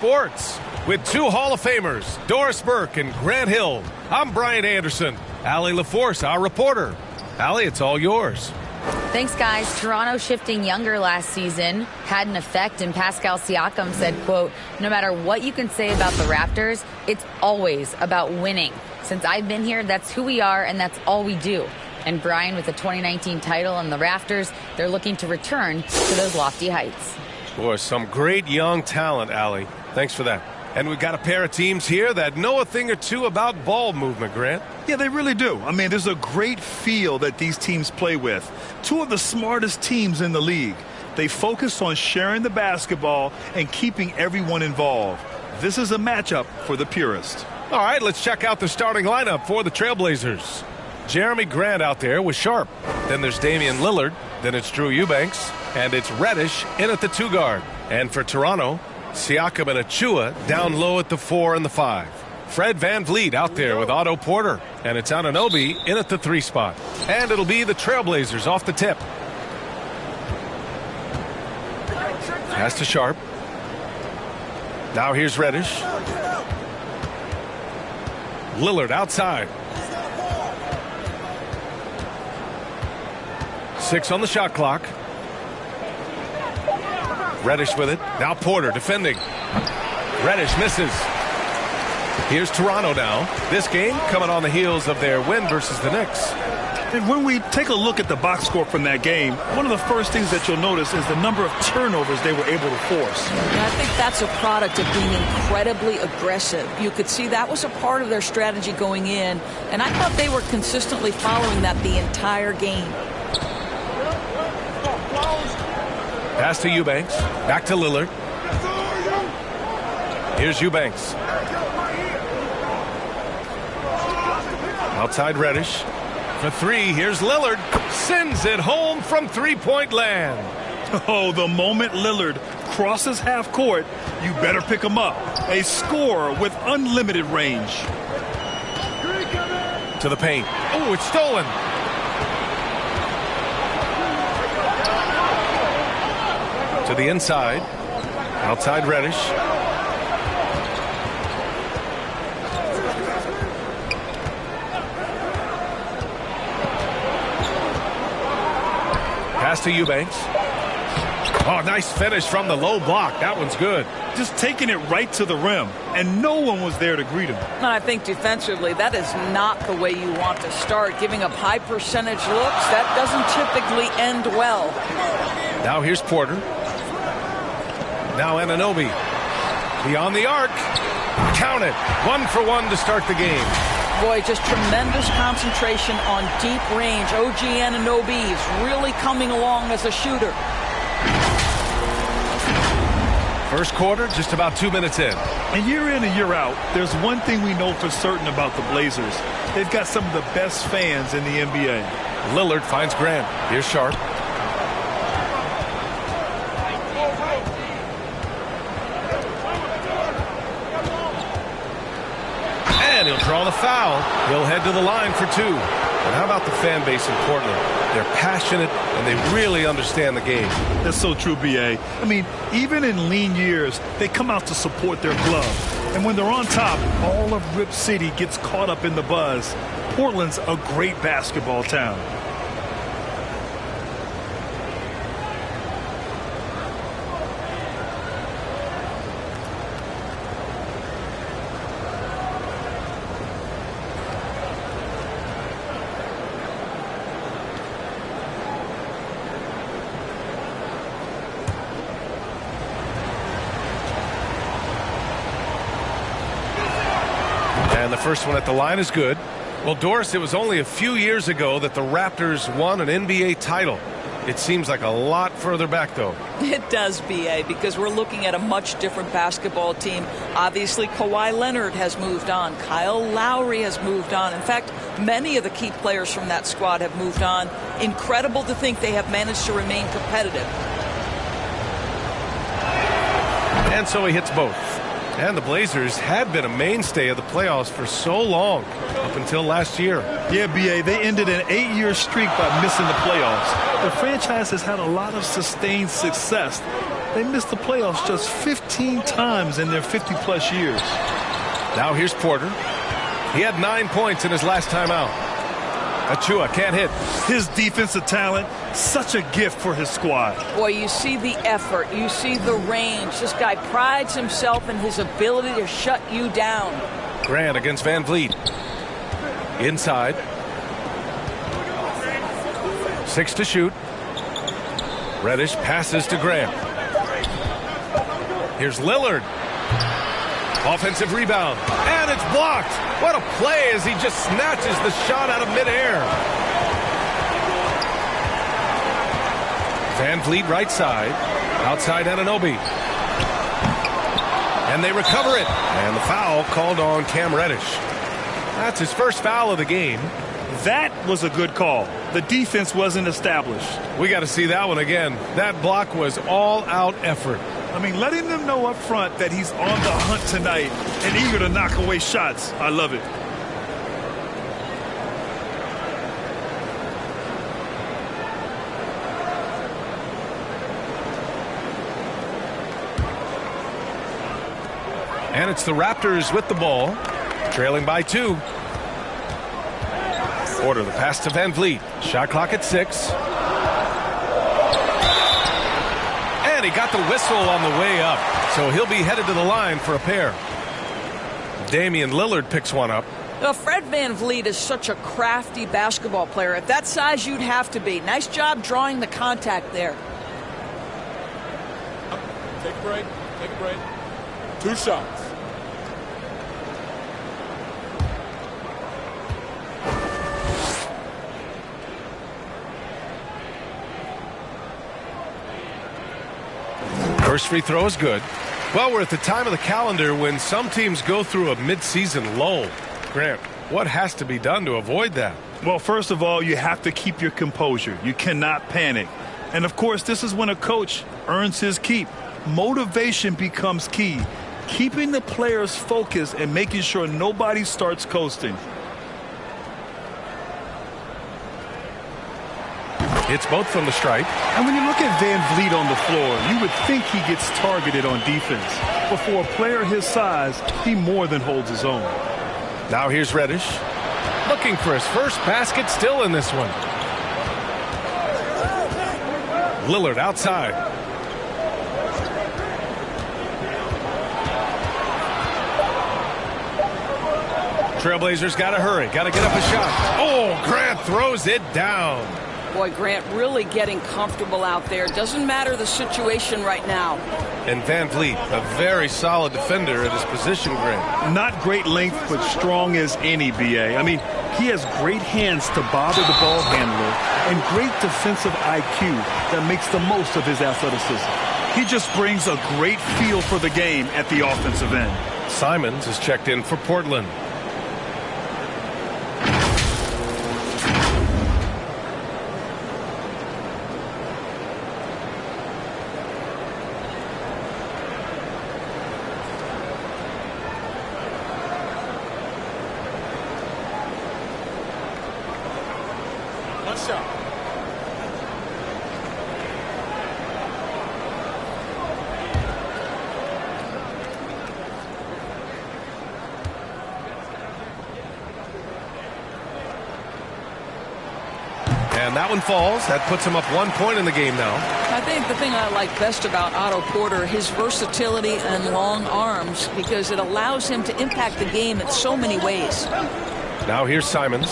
Sports with two Hall of Famers, Doris Burke and Grant Hill. I'm Brian Anderson. Allie LaForce, our reporter. Allie, it's all yours. Thanks, guys. Toronto shifting younger last season had an effect, and Pascal Siakam said, quote, "No matter what you can say about the Raptors, it's always about winning. Since I've been here, that's who we are, and that's all we do." And Brian, with the 2019 title and the Raptors, they're looking to return to those lofty heights. Boy, some great young talent, Allie. Thanks for that. And we've got a pair of teams here that know a thing or two about ball movement, Grant. Yeah, they really do. I mean, there's a great feel that these teams play with. Two of the smartest teams in the league. They focus on sharing the basketball and keeping everyone involved. This is a matchup for the purist. All right, let's check out the starting lineup for the Trailblazers. Jeremy Grant out there with Sharp. Then there's Damian Lillard. Then it's Drew Eubanks. And it's Reddish in at the 2 guard. And for Toronto, Siakam and Achua down low at the 4 and the 5. Fred VanVleet out there with Otto Porter. And it's Anunoby in at the 3 spot. And it'll be the Trailblazers off the tip. Pass to Sharp. Now here's Reddish. Lillard outside. 6 on the shot clock. Reddish with it. Now Porter defending. Reddish misses. Here's Toronto now. This game coming on the heels of their win versus the Knicks. And when we take a look at the box score from that game, one of the first things that you'll notice is the number of turnovers they were able to force. And I think that's a product of being incredibly aggressive. You could see that was a part of their strategy going in, and I thought they were consistently following that the entire game. Pass to Eubanks. Back to Lillard. Here's Eubanks. Outside Reddish. For 3, here's Lillard. Sends it home from three-point land. Oh, the moment Lillard crosses half court, you better pick him up. A scorer with unlimited range. To the paint. Oh, it's stolen. To the inside. Outside Reddish. Pass to Eubanks. Oh, nice finish from the low block. That one's good. Just taking it right to the rim, and no one was there to greet him. And I think defensively, that is not the way you want to start. Giving up high percentage looks, that doesn't typically end well. Now here's Porter. Now Anunoby. Beyond the arc. Count it. 1 for 1 to start the game. Boy, just tremendous concentration on deep range. OG Anunoby is really coming along as a shooter. First quarter, just about 2 minutes in. And year in and year out, there's one thing we know for certain about the Blazers. They've got some of the best fans in the NBA. Lillard finds Grant. Here's Sharp. And he'll draw the foul. He'll head to the line for 2. And how about the fan base in Portland? They're passionate, and they really understand the game. That's so true, B.A. I mean, even in lean years, they come out to support their club. And when they're on top, all of Rip City gets caught up in the buzz. Portland's a great basketball town. And the first one at the line is good. Well, Doris, it was only a few years ago that the Raptors won an NBA title. It seems like a lot further back, though. It does, B.A., because we're looking at a much different basketball team. Obviously, Kawhi Leonard has moved on. Kyle Lowry has moved on. In fact, many of the key players from that squad have moved on. Incredible to think they have managed to remain competitive. And so he hits both. And the Blazers had been a mainstay of the playoffs for so long, up until last year. Yeah, B.A., they ended an 8-year streak by missing the playoffs. The franchise has had a lot of sustained success, They missed the playoffs just 15 times in their 50-plus years. Now here's Porter. He had 9 points in his last time out. Achua can't hit. His defensive talent, such a gift for his squad. Boy, you see the effort. You see the range. This guy prides himself in his ability to shut you down. Grant against Van Vliet. Inside. 6 to shoot. Reddish passes to Grant. Here's Lillard. Offensive rebound. And it's blocked. What a play as he just snatches the shot out of midair. Van Vliet right side. Outside Anunoby. And they recover it. And the foul called on Cam Reddish. That's his first foul of the game. That was a good call. The defense wasn't established. We got to see that one again. That block was all-out effort. I mean, letting them know up front that he's on the hunt tonight and eager to knock away shots. I love it. And it's the Raptors with the ball, trailing by 2. Order the pass to Van Vliet. Shot clock at 6. And he got the whistle on the way up, so he'll be headed to the line for a pair. Damian Lillard picks one up. Well, Fred Van Vliet is such a crafty basketball player. At that size, you'd have to be. Nice job drawing the contact there. Take a break. Take a break. 2 shots. First free throw is good. Well, we're at the time of the calendar when some teams go through a midseason lull. Grant, what has to be done to avoid that? Well, first of all, you have to keep your composure. You cannot panic. And, of course, this is when a coach earns his keep. Motivation becomes key. Keeping the players focused and making sure nobody starts coasting. It's both from the stripe. And when you look at Van Vliet on the floor, you would think he gets targeted on defense. But for a player his size, he more than holds his own. Now here's Reddish. Looking for his first basket still in this one. Lillard outside. Trailblazers got to hurry. Got to get up a shot. Oh, Grant throws it down. Boy, Grant really getting comfortable out there. Doesn't matter the situation right now. And Van Vliet, a very solid defender at his position, Grant. Not great length, but strong as any, B.A. I mean, he has great hands to bother the ball handler and great defensive IQ that makes the most of his athleticism. He just brings a great feel for the game at the offensive end. Simons is checked in for Portland. And that one falls. That puts him up 1 point in the game now. I think the thing I like best about Otto Porter, his versatility and long arms, because it allows him to impact the game in so many ways. Now here's Simons,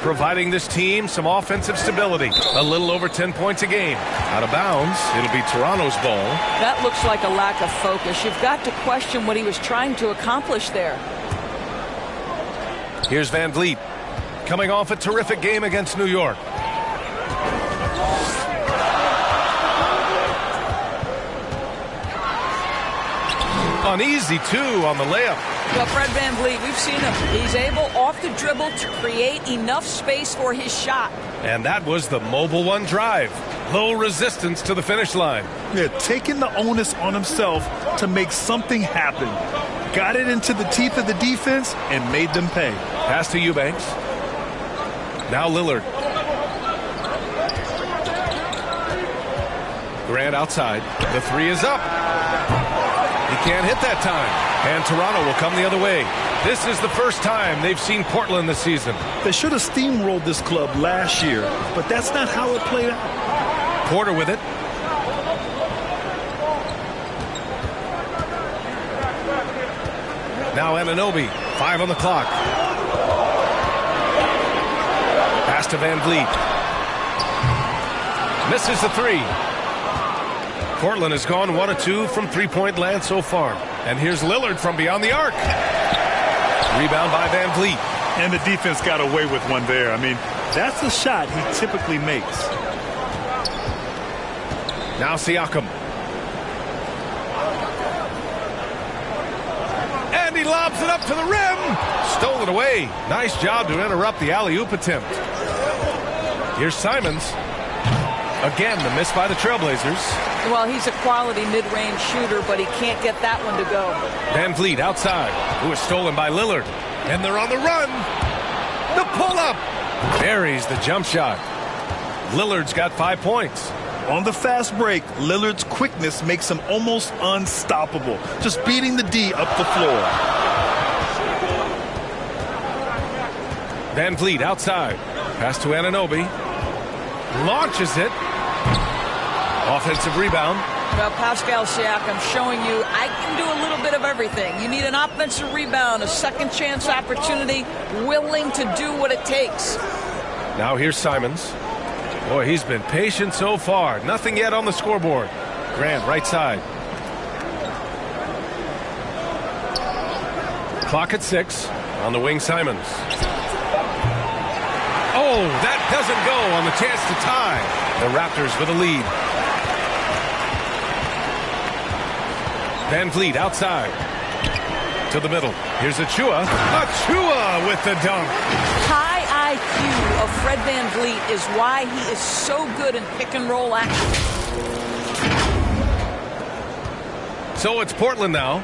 providing this team some offensive stability. A little over 10 points a game. Out of bounds. It'll be Toronto's ball. That looks like a lack of focus. You've got to question what he was trying to accomplish there. Here's Van Vliet, coming off a terrific game against New York. An easy 2 on the layup. Well, Fred Van Vliet, we've seen him. He's able off the dribble to create enough space for his shot. And that was the mobile one drive. Low resistance to the finish line. Yeah, taking the onus on himself to make something happen. Got it into the teeth of the defense and made them pay. Pass to Eubanks. Now Lillard. Grant outside. The three is up. He can't hit that time. And Toronto will come the other way. This is the first time they've seen Portland this season. They should have steamrolled this club last year, but that's not how it played out. Porter with it. Now Anunoby, 5 on the clock. Pass to Van Vliet. Misses the three. Portland has gone 1 of 2 from three-point land so far. And here's Lillard from beyond the arc. Rebound by Van Vliet. And the defense got away with one there. I mean, that's the shot he typically makes. Now Siakam. And he lobs it up to the rim. Stolen away. Nice job to interrupt the alley-oop attempt. Here's Simons. Again, the miss by the Trailblazers. Well, he's a quality mid-range shooter, but he can't get that one to go. Van Vliet outside. Who is stolen by Lillard. And they're on the run. The pull-up. Buries the jump shot. Lillard's got 5 points. On the fast break, Lillard's quickness makes him almost unstoppable. Just beating the D up the floor. Van Vliet outside. Pass to Anunoby. Launches it. Offensive rebound. Well, Pascal Siakam showing you I can do a little bit of everything. You need an offensive rebound, a second chance opportunity, willing to do what it takes. Now here's Simons. Boy, he's been patient so far. Nothing yet on the scoreboard. Grant, right side. Clock at 6. On the wing, Simons. Oh, that doesn't go on the chance to tie. The Raptors with a lead. Van Vliet outside. To the middle. Here's Achua. Achua with the dunk. High IQ of Fred Van Vliet is why he is so good in pick and roll action. So it's Portland now.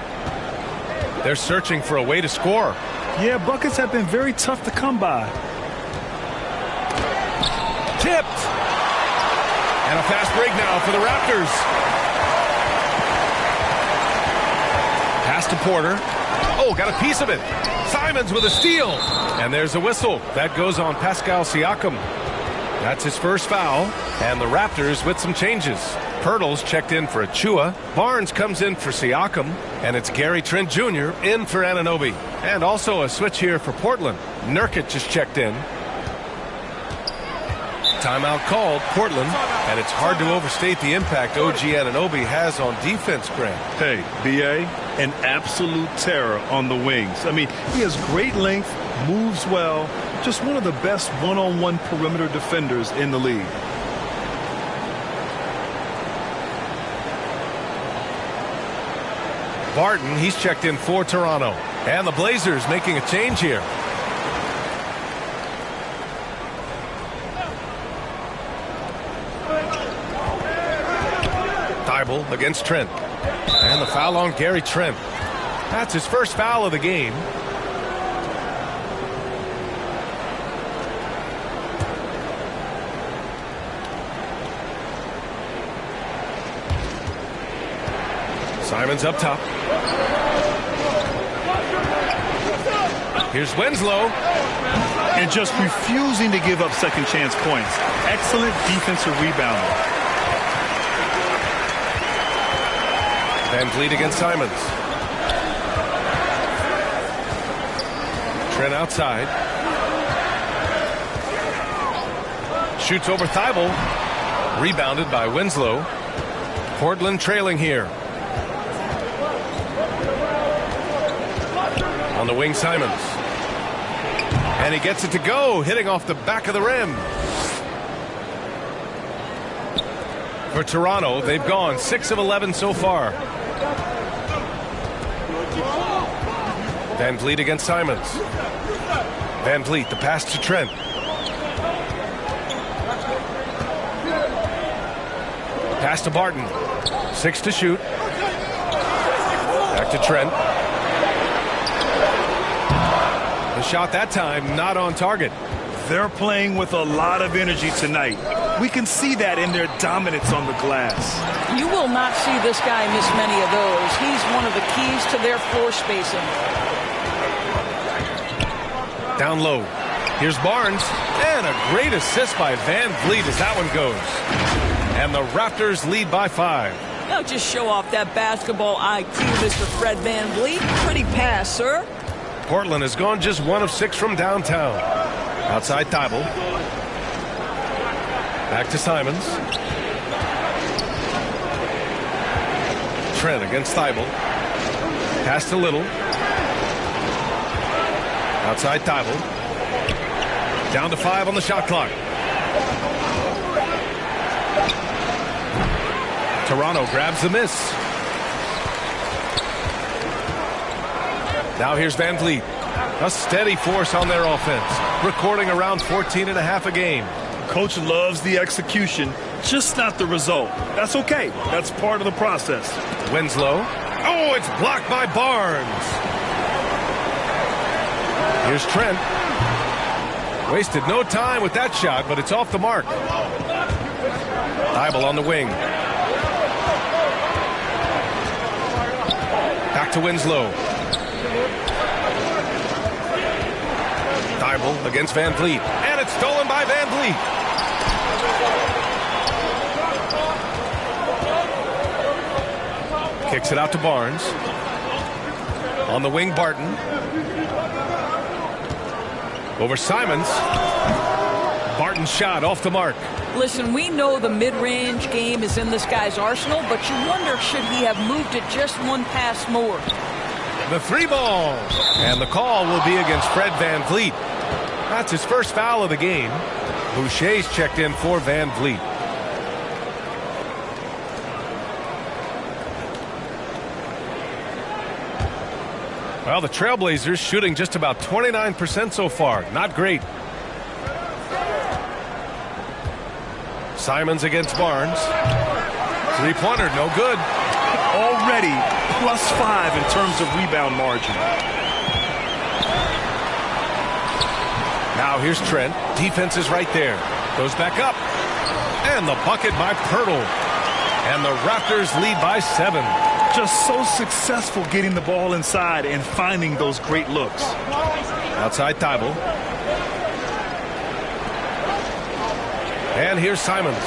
They're searching for a way to score. Yeah, buckets have been very tough to come by. Tipped. And a fast break now for the Raptors. Pass to Porter. Oh, got a piece of it. Simons with a steal. And there's a whistle. That goes on Pascal Siakam. That's his first foul. And the Raptors with some changes. Pirtle's checked in for Achua. Barnes comes in for Siakam. And it's Gary Trent Jr. in for Anunoby. And also a switch here for Portland. Nurkic just checked in. Timeout called, Portland, and it's hard to overstate the impact OG Anunoby has on defense, Grant. Hey, B.A., an absolute terror on the wings. I mean, he has great length, moves well, just one of the best one-on-one perimeter defenders in the league. Barton, he's checked in for Toronto. And the Blazers making a change here. Against Trent. And the foul on Gary Trent. That's his first foul of the game. Simons up top. Here's Winslow. And just refusing to give up second chance points. Excellent defensive rebounding. Van Vliet against Simons. Trent outside. Shoots over Thibault. Rebounded by Winslow. Portland trailing here. On the wing, Simons. And he gets it to go, hitting off the back of the rim. For Toronto, they've gone 6 of 11 so far. Van Vliet against Simons. Van Vliet, the pass to Trent. Pass to Barton. 6 to shoot. Back to Trent. The shot that time not on target. They're playing with a lot of energy tonight. We can see that in their dominance on the glass. You will not see this guy miss many of those. He's one of the keys to their floor spacing. Down low. Here's Barnes. And a great assist by Van Vliet as that one goes. And the Raptors lead by 5. Now just show off that basketball IQ, Mr. Fred Van Vliet. Pretty pass, sir. Portland has gone just 1 of 6 from downtown. Outside Thibault. Back to Simons. Trent against Thibault. Pass to Little. Outside Thibault. Down to 5 on the shot clock. Toronto grabs the miss. Now here's Van Vliet. A steady force on their offense, recording around 14.5 a game. Coach loves the execution, just not the result. That's okay. That's part of the process. Winslow. Oh, it's blocked by Barnes. Here's Trent. Wasted no time with that shot, but it's off the mark. Thibault on the wing. Back to Winslow. Thibault against Van Vliet. And it's stolen by Van Vliet. Kicks it out to Barnes. On the wing, Barton. Over Simons. Barton's shot off the mark. Listen, we know the mid-range game is in this guy's arsenal, but you wonder, should he have moved it just one pass more? The 3 ball. And the call will be against Fred Van Vliet. That's his first foul of the game. Boucher's checked in for Van Vliet. Well, the Trailblazers shooting just about 29% so far. Not great. Simons against Barnes. Three-pointer, no good. Already +5 in terms of rebound margin. Now here's Trent. Defense is right there. Goes back up. And the bucket by Pirtle. And the Raptors lead by 7. Just so successful getting the ball inside and finding those great looks. Outside Thibault. And here's Simons.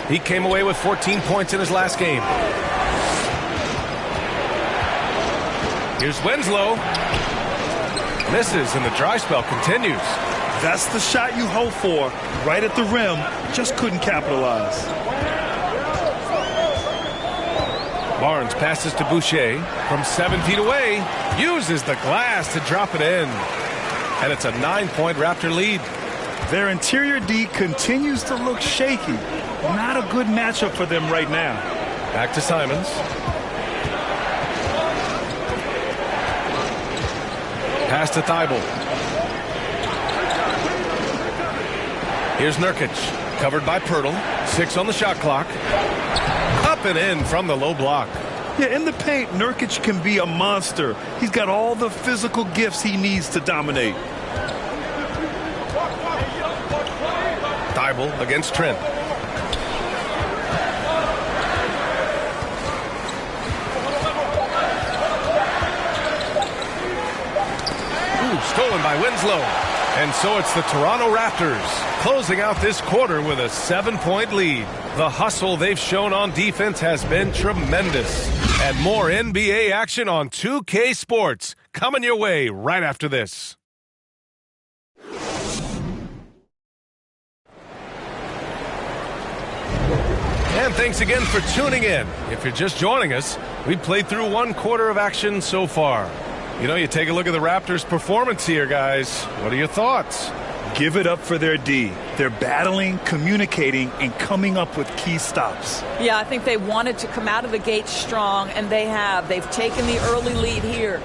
He came away with 14 points in his last game. Here's Winslow. Misses, and the dry spell continues. That's the shot you hope for. Right at the rim. Just couldn't capitalize. Barnes passes to Boucher from 7 feet away. Uses the glass to drop it in. And it's a 9-point Raptor lead. Their interior D continues to look shaky. Not a good matchup for them right now. Back to Simons. Pass to Thibault. Here's Nurkic. Covered by Pirtle. 6 on the shot clock. Up and in from the low block. Yeah, in the paint, Nurkic can be a monster. He's got all the physical gifts he needs to dominate. Thibault against Trent. Stolen by Winslow. And so it's the Toronto Raptors closing out this quarter with a 7-point lead. The hustle they've shown on defense has been tremendous. And more NBA action on 2K Sports coming your way right after this. And thanks again for tuning in. If you're just joining us, we've played through 1 quarter of action so far. You know, you take a look at the Raptors' performance here, guys. What are your thoughts? Give it up for their D. They're battling, communicating, and coming up with key stops. Yeah, I think they wanted to come out of the gate strong, and they have. They've taken the early lead here.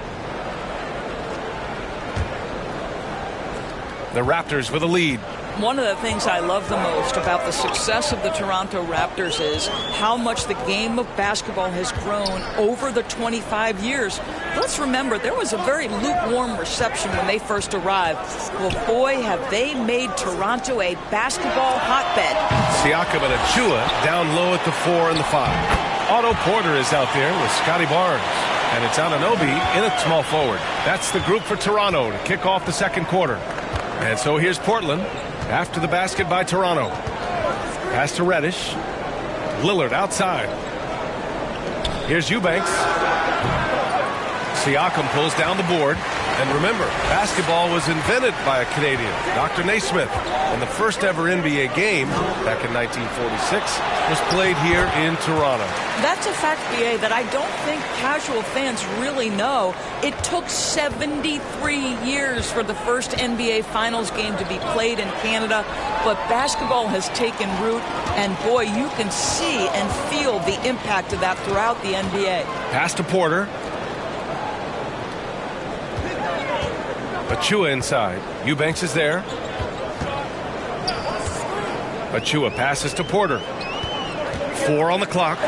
The Raptors with a lead. One of the things I love the most about the success of the Toronto Raptors is how much the game of basketball has grown over the 25 years. Let's remember, there was a very lukewarm reception when they first arrived. Well, boy, have they made Toronto a basketball hotbed. Siakam and Achua down low at the 4 and the 5. Otto Porter is out there with Scotty Barnes. And it's Anunoby in at small forward. That's the group for Toronto to kick off the second quarter. And so here's Portland after the basket by Toronto. Pass to Reddish. Lillard outside. Here's Eubanks. Siakam pulls down the board. And remember, basketball was invented by a Canadian, Dr. Naismith. And the first ever NBA game back in 1946 was played here in Toronto. That's a fact, BA, that I don't think casual fans really know. It took 73 years for the first NBA Finals game to be played in Canada, but basketball has taken root, and boy, you can see and feel the impact of that throughout the NBA. Pass to Porter. Achua inside. Eubanks is there. Achua passes to Porter. 4 on the clock.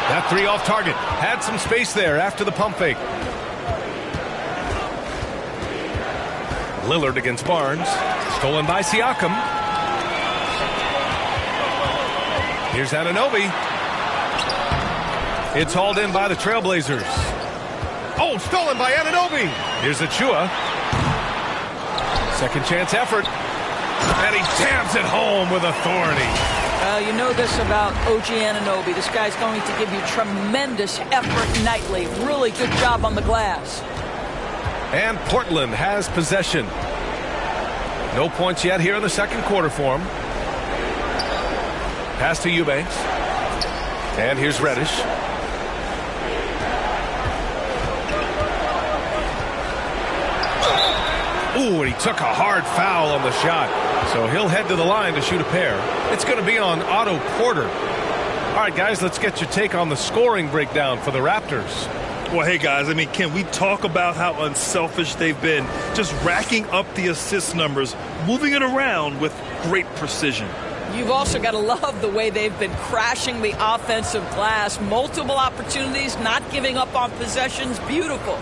That 3 off target. Had some space there after the pump fake. Lillard against Barnes. Stolen by Siakam. Here's Anunoby. It's hauled in by the Trailblazers. Oh, stolen by Anunoby. Here's Achua. Second chance effort. And he jams it home with authority. You know this about OG Anunoby. This guy's going to give you tremendous effort nightly. Really good job on the glass. And Portland has possession. No points yet here in the second quarter for him. Pass to Eubanks. And here's Reddish. Ooh, and he took a hard foul on the shot. So he'll head to the line to shoot a pair. It's going to be on Otto Porter. All right, guys, let's get your take on the scoring breakdown for the Raptors. Well, hey, guys, I mean, can we talk about how unselfish they've been? Just racking up the assist numbers, moving it around with great precision. You've also got to love the way they've been crashing the offensive glass. Multiple opportunities, not giving up on possessions. Beautiful.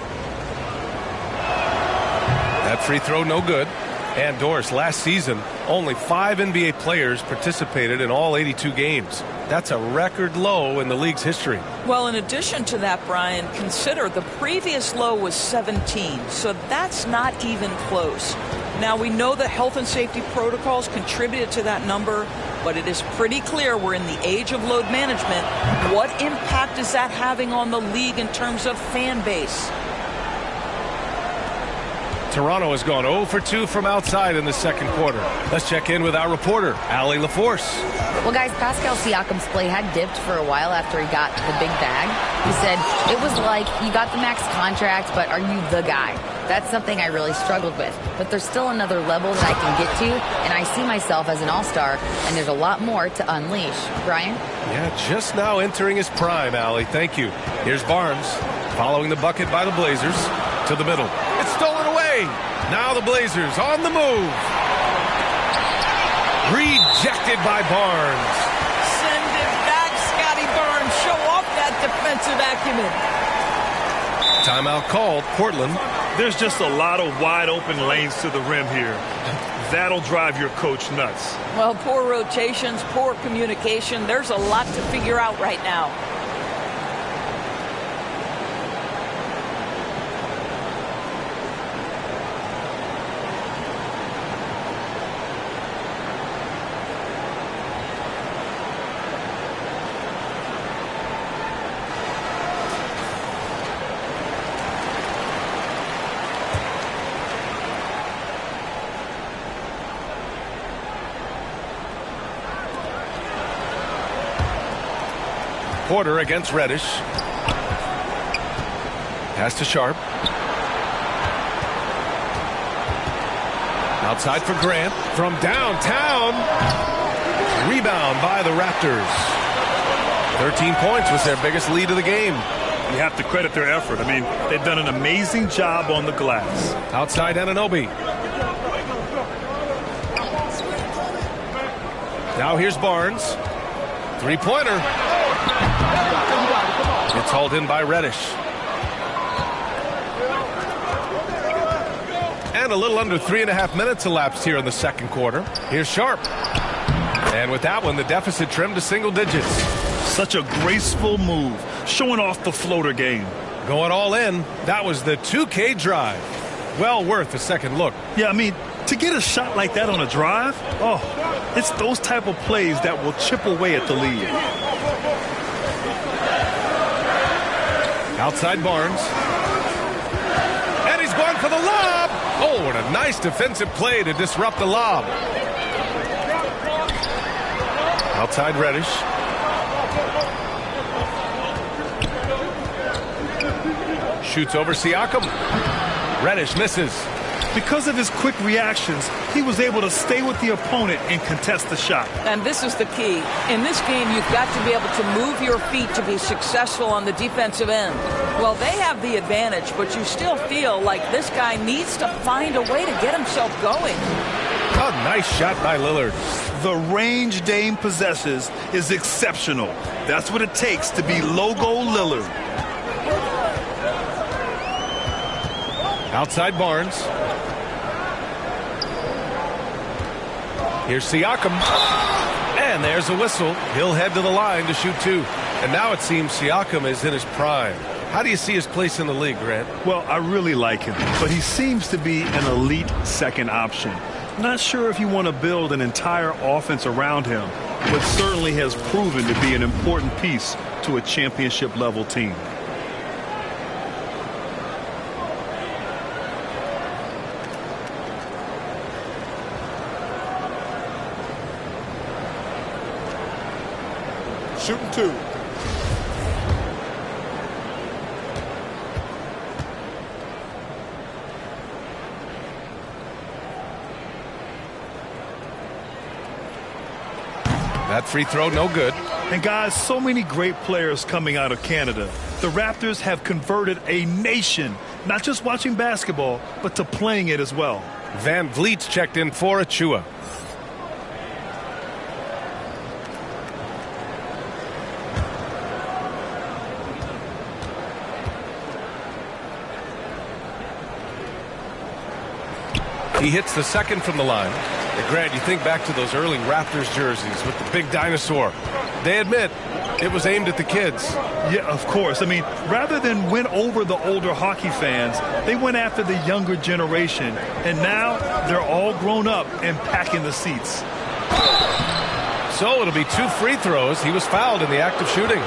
That free throw no good. And Doris, last season, only 5 NBA players participated in all 82 games. That's a record low in the league's history. Well, in addition to that, Brian, consider the previous low was 17, so that's not even close. Now, we know that health and safety protocols contributed to that number, but it is pretty clear we're in the age of load management. What impact is that having on the league in terms of fan base? Toronto has gone 0 for 2 from outside in the second quarter. Let's check in with our reporter, Allie LaForce. Well, guys, Pascal Siakam's play had dipped for a while after he got the big bag. He said, it was like, you got the max contract, but are you the guy? That's something I really struggled with. But there's still another level that I can get to, and I see myself as an all-star, and there's a lot more to unleash. Brian? Yeah, just now entering his prime, Allie. Thank you. Here's Barnes, following the bucket by the Blazers, to the middle. It's stolen away. Now the Blazers on the move. Rejected by Barnes. Send it back, Scotty Barnes. Show off that defensive acumen. Timeout called. Portland. There's just a lot of wide open lanes to the rim here. That'll drive your coach nuts. Well, poor rotations, poor communication. There's a lot to figure out right now. Porter against Reddish. Pass to Sharp. Outside for Grant. From downtown. Rebound by the Raptors. 13 points was their biggest lead of the game. You have to credit their effort. I mean, they've done an amazing job on the glass. Outside Anunoby. Now here's Barnes. Three-pointer. It's hauled in by Reddish. And a little under 3.5 minutes elapsed here in the second quarter. Here's Sharp. And with that one, the deficit trimmed to single digits. Such a graceful move, showing off the floater game. Going all in, that was the 2K drive. Well worth a second look. Yeah, I mean, to get a shot like that on a drive, it's those type of plays that will chip away at the lead. Outside Barnes. And he's going for the lob. Oh, and a nice defensive play to disrupt the lob. Outside Reddish. Shoots over Siakam. Reddish misses. Because of his quick reactions, he was able to stay with the opponent and contest the shot. And this is the key. In this game, you've got to be able to move your feet to be successful on the defensive end. Well, they have the advantage, but you still feel like this guy needs to find a way to get himself going. A nice shot by Lillard. The range Dame possesses is exceptional. That's what it takes to be logo Lillard. Outside Barnes. Here's Siakam. And there's a whistle. He'll head to the line to shoot two. And now it seems Siakam is in his prime. How do you see his place in the league, Grant? Well, I really like him, but he seems to be an elite second option. Not sure if you want to build an entire offense around him, but certainly has proven to be an important piece to a championship-level team. Shooting two. That free throw, no good. And guys, so many great players coming out of Canada. The Raptors have converted a nation, not just watching basketball, but to playing it as well. Van Vliet's checked in for Achua. He hits the second from the line. And Grant, you think back to those early Raptors jerseys with the big dinosaur. They admit it was aimed at the kids. Yeah, of course. I mean, rather than win over the older hockey fans, they went after the younger generation. And now they're all grown up and packing the seats. So it'll be 2 free throws. He was fouled in the act of shooting.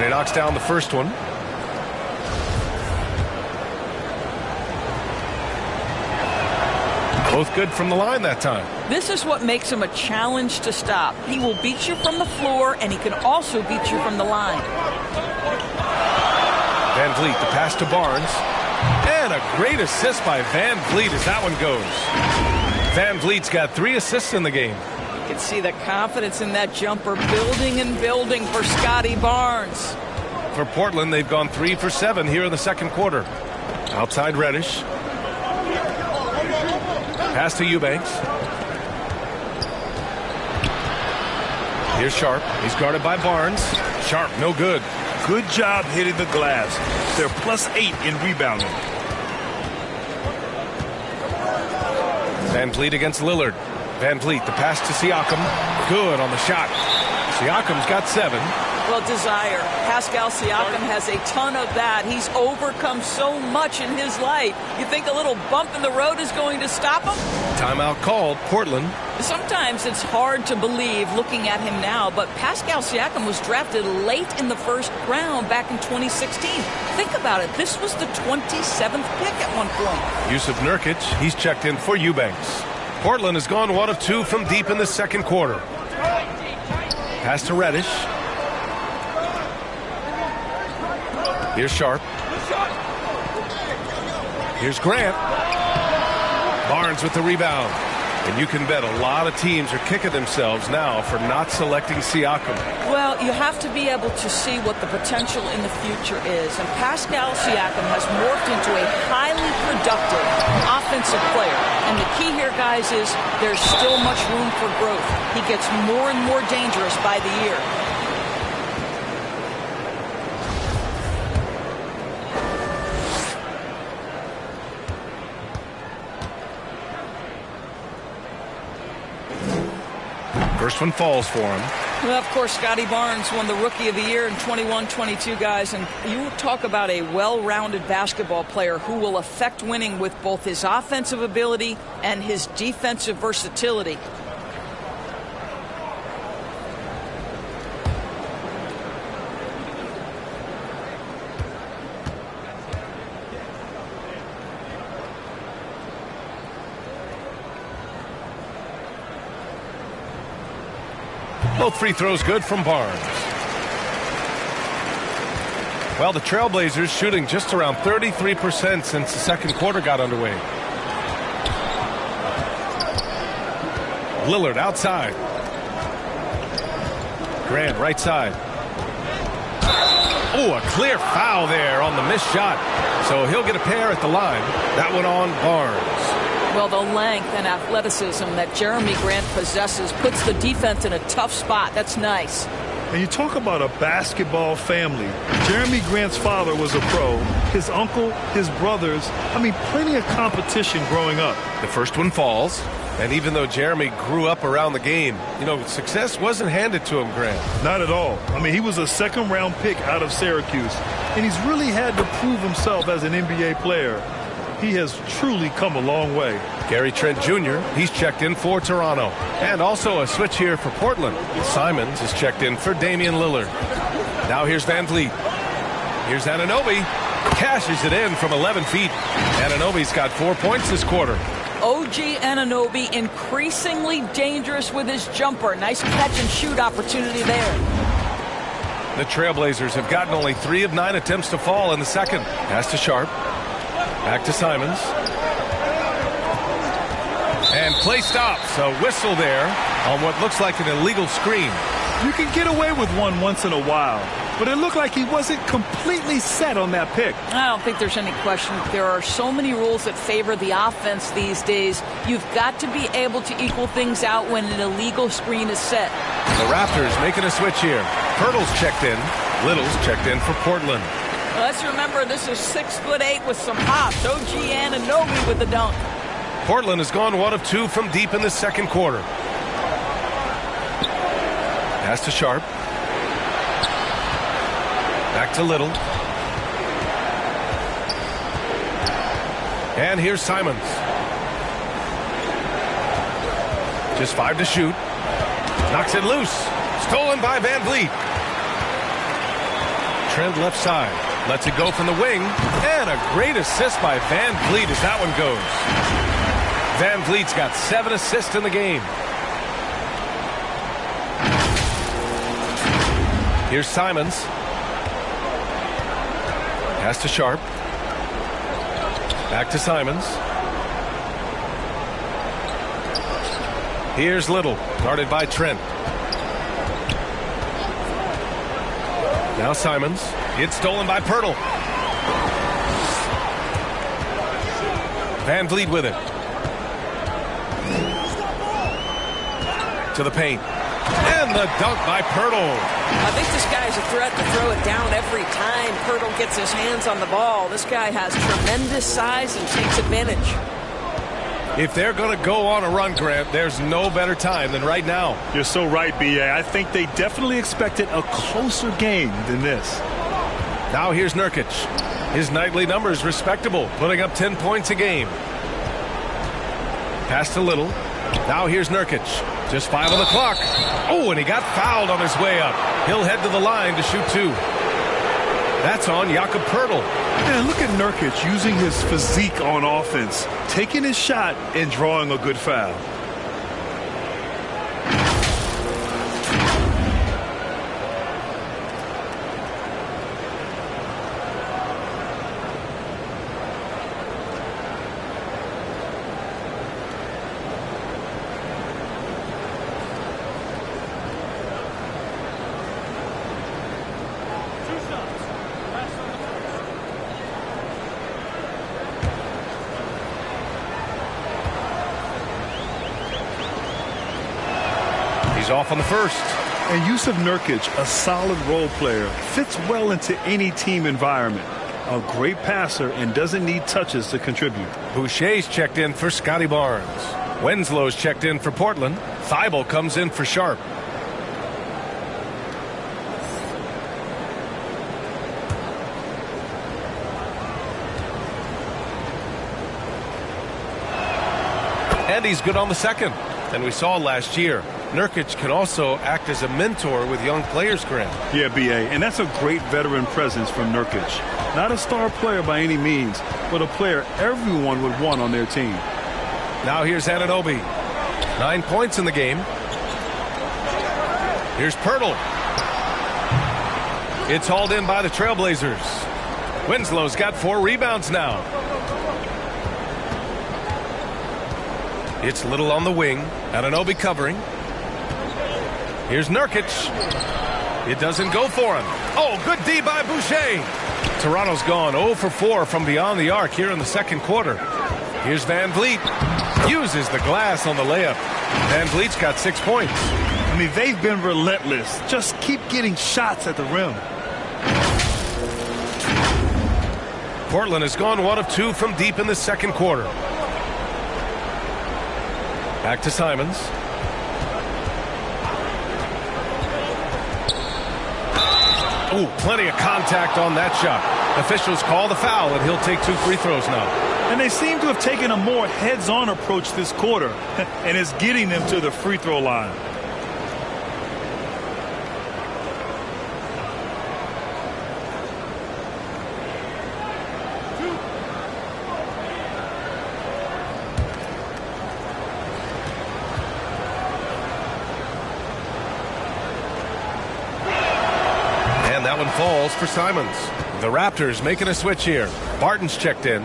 Knocks down the first one. Both good from the line that time. This is what makes him a challenge to stop. He will beat you from the floor, and he can also beat you from the line. Van Vliet, the pass to Barnes. And a great assist by Van Vliet as that one goes. Van Vliet's got 3 assists in the game. You can see the confidence in that jumper building and building for Scotty Barnes. For Portland, they've gone 3 for 7 here in the second quarter. Outside Reddish. Pass to Eubanks. Here's Sharp. He's guarded by Barnes. Sharp, no good. Good job hitting the glass. They're +8 in rebounding. Van Vliet against Lillard. Van Vliet, the pass to Siakam. Good on the shot. Siakam's got 7. Well, desire. Pascal Siakam has a ton of that. He's overcome so much in his life. You think a little bump in the road is going to stop him? Timeout called, Portland. Sometimes it's hard to believe looking at him now, but Pascal Siakam was drafted late in the first round back in 2016. Think about it. This was the 27th pick at one point. Yusuf Nurkic, he's checked in for Eubanks. Portland has gone 1 of 2 from deep in the second quarter. Pass to Reddish. Here's Sharp. Here's Grant. Barnes with the rebound. And you can bet a lot of teams are kicking themselves now for not selecting Siakam. Well, you have to be able to see what the potential in the future is. And Pascal Siakam has morphed into a highly productive offensive player. And the key here, guys, is there's still much room for growth. He gets more and more dangerous by the year. First one falls for him. Well, of course, Scotty Barnes won the Rookie of the Year in 21-22, guys. And you talk about a well-rounded basketball player who will affect winning with both his offensive ability and his defensive versatility. Both free throws good from Barnes. Well, the Trailblazers shooting just around 33% since the second quarter got underway. Lillard outside. Grant right side. Oh, a clear foul there on the missed shot. So he'll get a pair at the line. That one on Barnes. Well, the length and athleticism that Jeremy Grant possesses puts the defense in a tough spot. That's nice. And you talk about a basketball family. Jeremy Grant's father was a pro. His uncle, his brothers. I mean, plenty of competition growing up. The first one falls. And even though Jeremy grew up around the game, success wasn't handed to him, Grant. Not at all. I mean, he was a second-round pick out of Syracuse. And he's really had to prove himself as an NBA player. He has truly come a long way. Gary Trent Jr., he's checked in for Toronto. And also a switch here for Portland. Simons is checked in for Damian Lillard. Now here's Van Vliet. Here's Anunoby. Cashes it in from 11 feet. Anunoby's got 4 points this quarter. OG Anunoby increasingly dangerous with his jumper. Nice catch and shoot opportunity there. The Trailblazers have gotten only 3 of 9 attempts to fall in the second. Pass to Sharp. Back to Simons. And play stops. A whistle there on what looks like an illegal screen. You can get away with one once in a while, but it looked like he wasn't completely set on that pick. I don't think there's any question. There are so many rules that favor the offense these days. You've got to be able to equal things out when an illegal screen is set. The Raptors making a switch here. Pirtle's checked in. Little's checked in for Portland. Let's remember this is 6'8" with some hops. OG Anunoby with the dunk. Portland has gone 1 of 2 from deep in the second quarter. Pass to Sharp. Back to Little. And here's Simons. Just 5 to shoot. Knocks it loose. Stolen by Van Vliet. Trent left side. Lets it go from the wing. And a great assist by Van Vliet as that one goes. Van Vliet's got 7 assists in the game. Here's Simons. Pass to Sharp. Back to Simons. Here's Little. Guarded by Trent. Now Simons. It's stolen by Pirtle. Van Vliet with it. To the paint. And the dunk by Pirtle. I think this guy's a threat to throw it down every time Pirtle gets his hands on the ball. This guy has tremendous size and takes advantage. If they're going to go on a run, Grant, there's no better time than right now. You're so right, B.A. I think they definitely expected a closer game than this. Now here's Nurkic. His nightly numbers respectable, putting up 10 points a game. Pass to Little. Now here's Nurkic. Just 5 on the clock. Oh, and he got fouled on his way up. He'll head to the line to shoot 2. That's on Jakob Poeltl. Man, look at Nurkic using his physique on offense, taking his shot and drawing a good foul. He's off on the first. And Yusuf Nurkic, a solid role player, fits well into any team environment. A great passer and doesn't need touches to contribute. Boucher's checked in for Scotty Barnes. Winslow's checked in for Portland. Thibault comes in for Sharp. And he's good on the second. And we saw last year, Nurkic can also act as a mentor with young players, Grant. Yeah, B.A., and that's a great veteran presence from Nurkic. Not a star player by any means, but a player everyone would want on their team. Now here's Anunoby. 9 points in the game. Here's Poeltl. It's hauled in by the Trailblazers. Winslow's got 4 rebounds now. It's Little on the wing. Anunoby covering. Here's Nurkic. It doesn't go for him. Oh, good D by Boucher. Toronto's gone 0 for 4 from beyond the arc here in the second quarter. Here's Van Vliet. Uses the glass on the layup. Van Vliet's got 6 points. I mean, they've been relentless. Just keep getting shots at the rim. Portland has gone 1 of 2 from deep in the second quarter. Back to Simons. Ooh, plenty of contact on that shot. Officials call the foul, and he'll take 2 free throws now. And they seem to have taken a more heads-on approach this quarter, and it's getting them to the free throw line. That one falls for Simons. The Raptors making a switch here. Barton's checked in.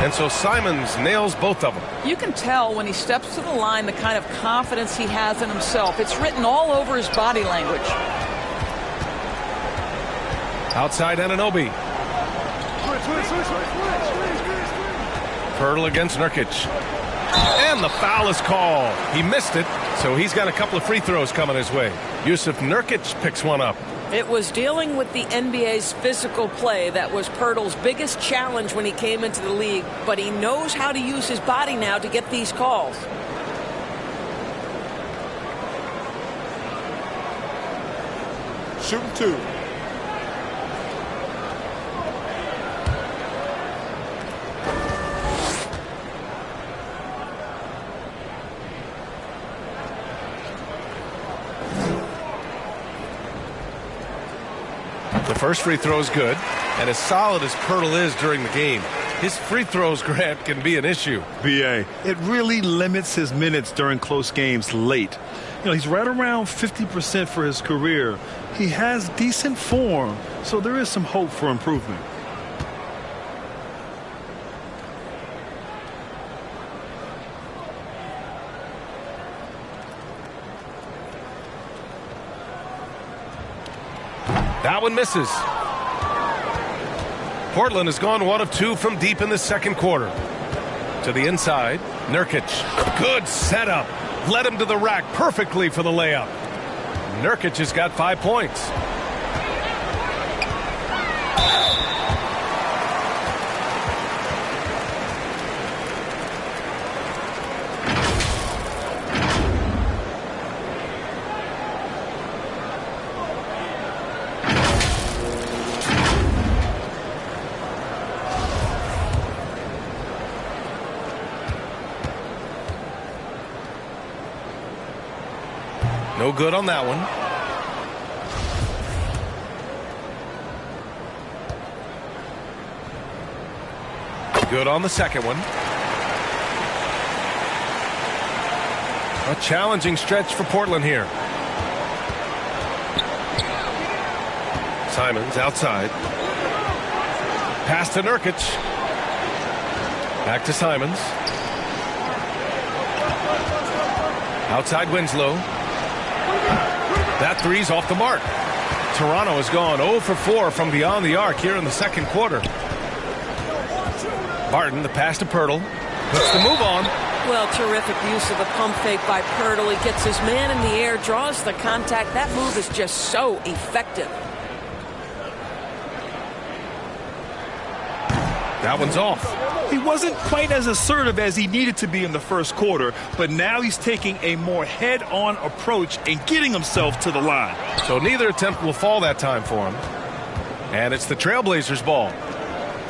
And so Simons nails both of them. You can tell when he steps to the line the kind of confidence he has in himself. It's written all over his body language. Outside Anunoby. Poeltl against Nurkic. And the foul is called. He missed it, so he's got a couple of free throws coming his way. Yusuf Nurkic picks one up. It was dealing with the NBA's physical play that was Poeltl's biggest challenge when he came into the league, but he knows how to use his body now to get these calls. Shooting 2. The first free throw is good, and as solid as Poeltl is during the game, his free throws, Grant, can be an issue. B.A., it really limits his minutes during close games late. You know, he's right around 50% for his career. He has decent form, so there is some hope for improvement. That one misses. Portland has gone 1 of 2 from deep in the second quarter. To the inside. Nurkic, good setup. Led him to the rack perfectly for the layup. Nurkic has got 5 points. No good on that one. Good on the second one. A challenging stretch for Portland here. Simons outside. Pass to Nurkic. Back to Simons. Outside Winslow. That three's off the mark. Toronto has gone 0 for 4 from beyond the arc here in the second quarter. Barton, the pass to Pirtle. Puts the move on. Well, terrific use of the pump fake by Pirtle. He gets his man in the air, draws the contact. That move is just so effective. That one's off. He wasn't quite as assertive as he needed to be in the first quarter, but now he's taking a more head-on approach and getting himself to the line. So neither attempt will fall that time for him. And it's the Trailblazers' ball.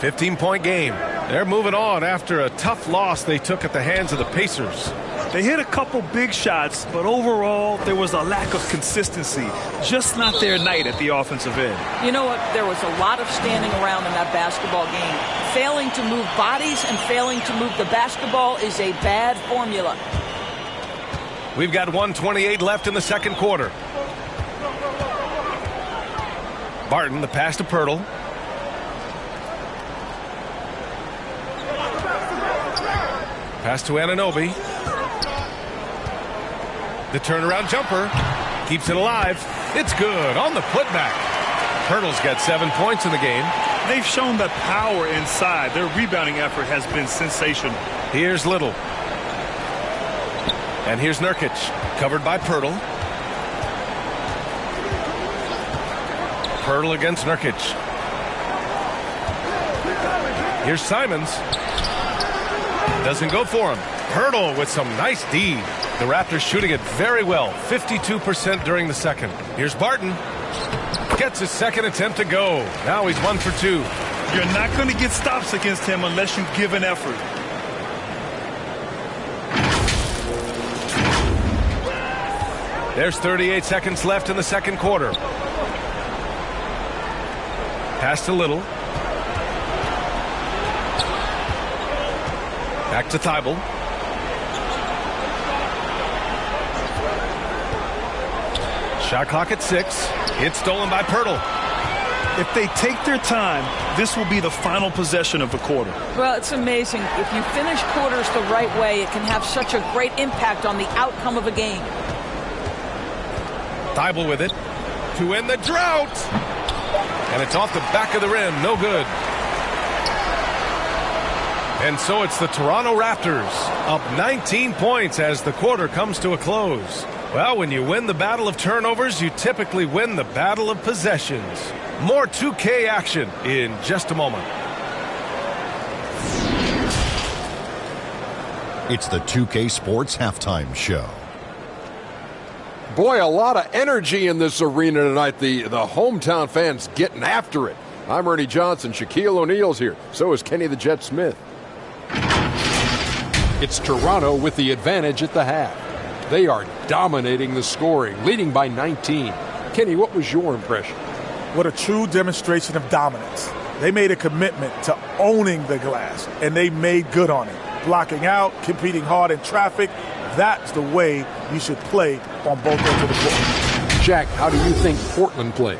15-point game. They're moving on after a tough loss they took at the hands of the Pacers. They hit a couple big shots, but overall, there was a lack of consistency. Just not their night at the offensive end. You know what? There was a lot of standing around in that basketball game. Failing to move bodies and failing to move the basketball is a bad formula. We've got 1:28 left in the second quarter. Barton, the pass to Pirtle. Pass to Anunoby. The turnaround jumper keeps it alive. It's good on the putback. Pirtle's got 7 points in the game. They've shown the power inside. Their rebounding effort has been sensational. Here's Little. And here's Nurkic, covered by Pirtle. Pirtle against Nurkic. Here's Simons. Doesn't go for him. Pirtle with some nice D. The Raptors shooting it very well. 52% during the second. Here's Barton. Gets his second attempt to go. Now he's 1 for 2. You're not going to get stops against him unless you give an effort. There's 38 seconds left in the second quarter. Pass to Little. Back to Thibault. Shot clock at 6. It's stolen by Pirtle. If they take their time, this will be the final possession of the quarter. Well, it's amazing. If you finish quarters the right way, it can have such a great impact on the outcome of a game. Thibault with it to end the drought. And it's off the back of the rim. No good. And so it's the Toronto Raptors up 19 points as the quarter comes to a close. Well, when you win the battle of turnovers, you typically win the battle of possessions. More 2K action in just a moment. It's the 2K Sports Halftime Show. Boy, a lot of energy in this arena tonight. The hometown fans getting after it. I'm Ernie Johnson. Shaquille O'Neal's here. So is Kenny the Jet Smith. It's Toronto with the advantage at the half. They are dominating the scoring, leading by 19. Kenny, what was your impression? What a true demonstration of dominance. They made a commitment to owning the glass, and they made good on it. Blocking out, competing hard in traffic, that's the way you should play on both ends of the court. Jack, how do you think Portland played?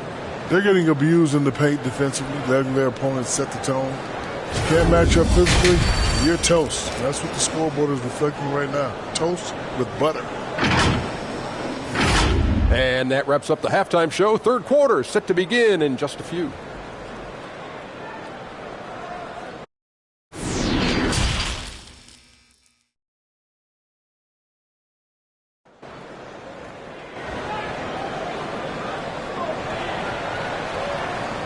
They're getting abused in the paint defensively, letting their opponents set the tone. You can't match up physically, you're toast. That's what the scoreboard is reflecting right now. Toast with butter. And that wraps up the halftime show. Third quarter set to begin in just a few.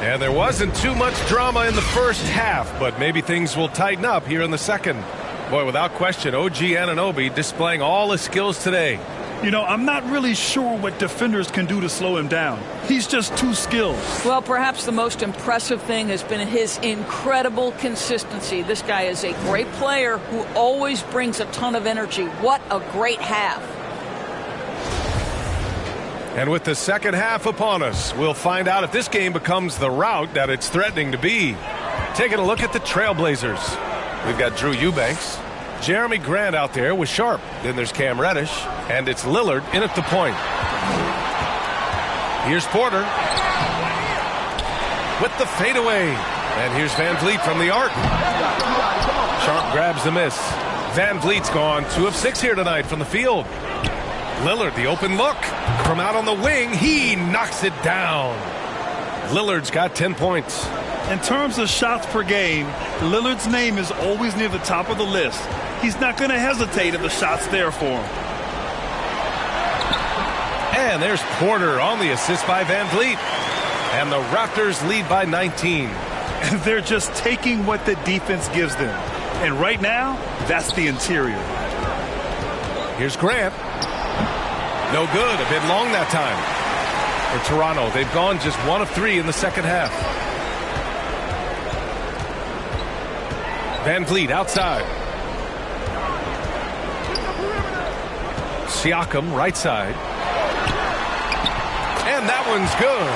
And there wasn't too much drama in the first half, but maybe things will tighten up here in the second. Boy, without question, OG Anunoby displaying all his skills today. You know, I'm not really sure what defenders can do to slow him down. He's just too skilled. Well, perhaps the most impressive thing has been his incredible consistency. This guy is a great player who always brings a ton of energy. What a great half. And with the second half upon us, we'll find out if this game becomes the rout that it's threatening to be. Taking a look at the Trailblazers. We've got Drew Eubanks. Jeremy Grant out there with Sharp. Then there's Cam Reddish. And it's Lillard in at the point. Here's Porter. With the fadeaway. And here's Van Vliet from the arc. Sharp grabs the miss. Van Vliet's gone 2 of 6 here tonight from the field. Lillard, the open look. From out on the wing, he knocks it down. Lillard's got 10 points. In terms of shots per game, Lillard's name is always near the top of the list. He's not going to hesitate if the shot's there for him. And there's Porter on the assist by Van Vliet. And the Raptors lead by 19. And they're just taking what the defense gives them. And right now, that's the interior. Here's Grant. No good. A bit long that time. For Toronto, they've gone just 1 of 3 in the second half. Van Vliet outside. Siakam right side. And that one's good.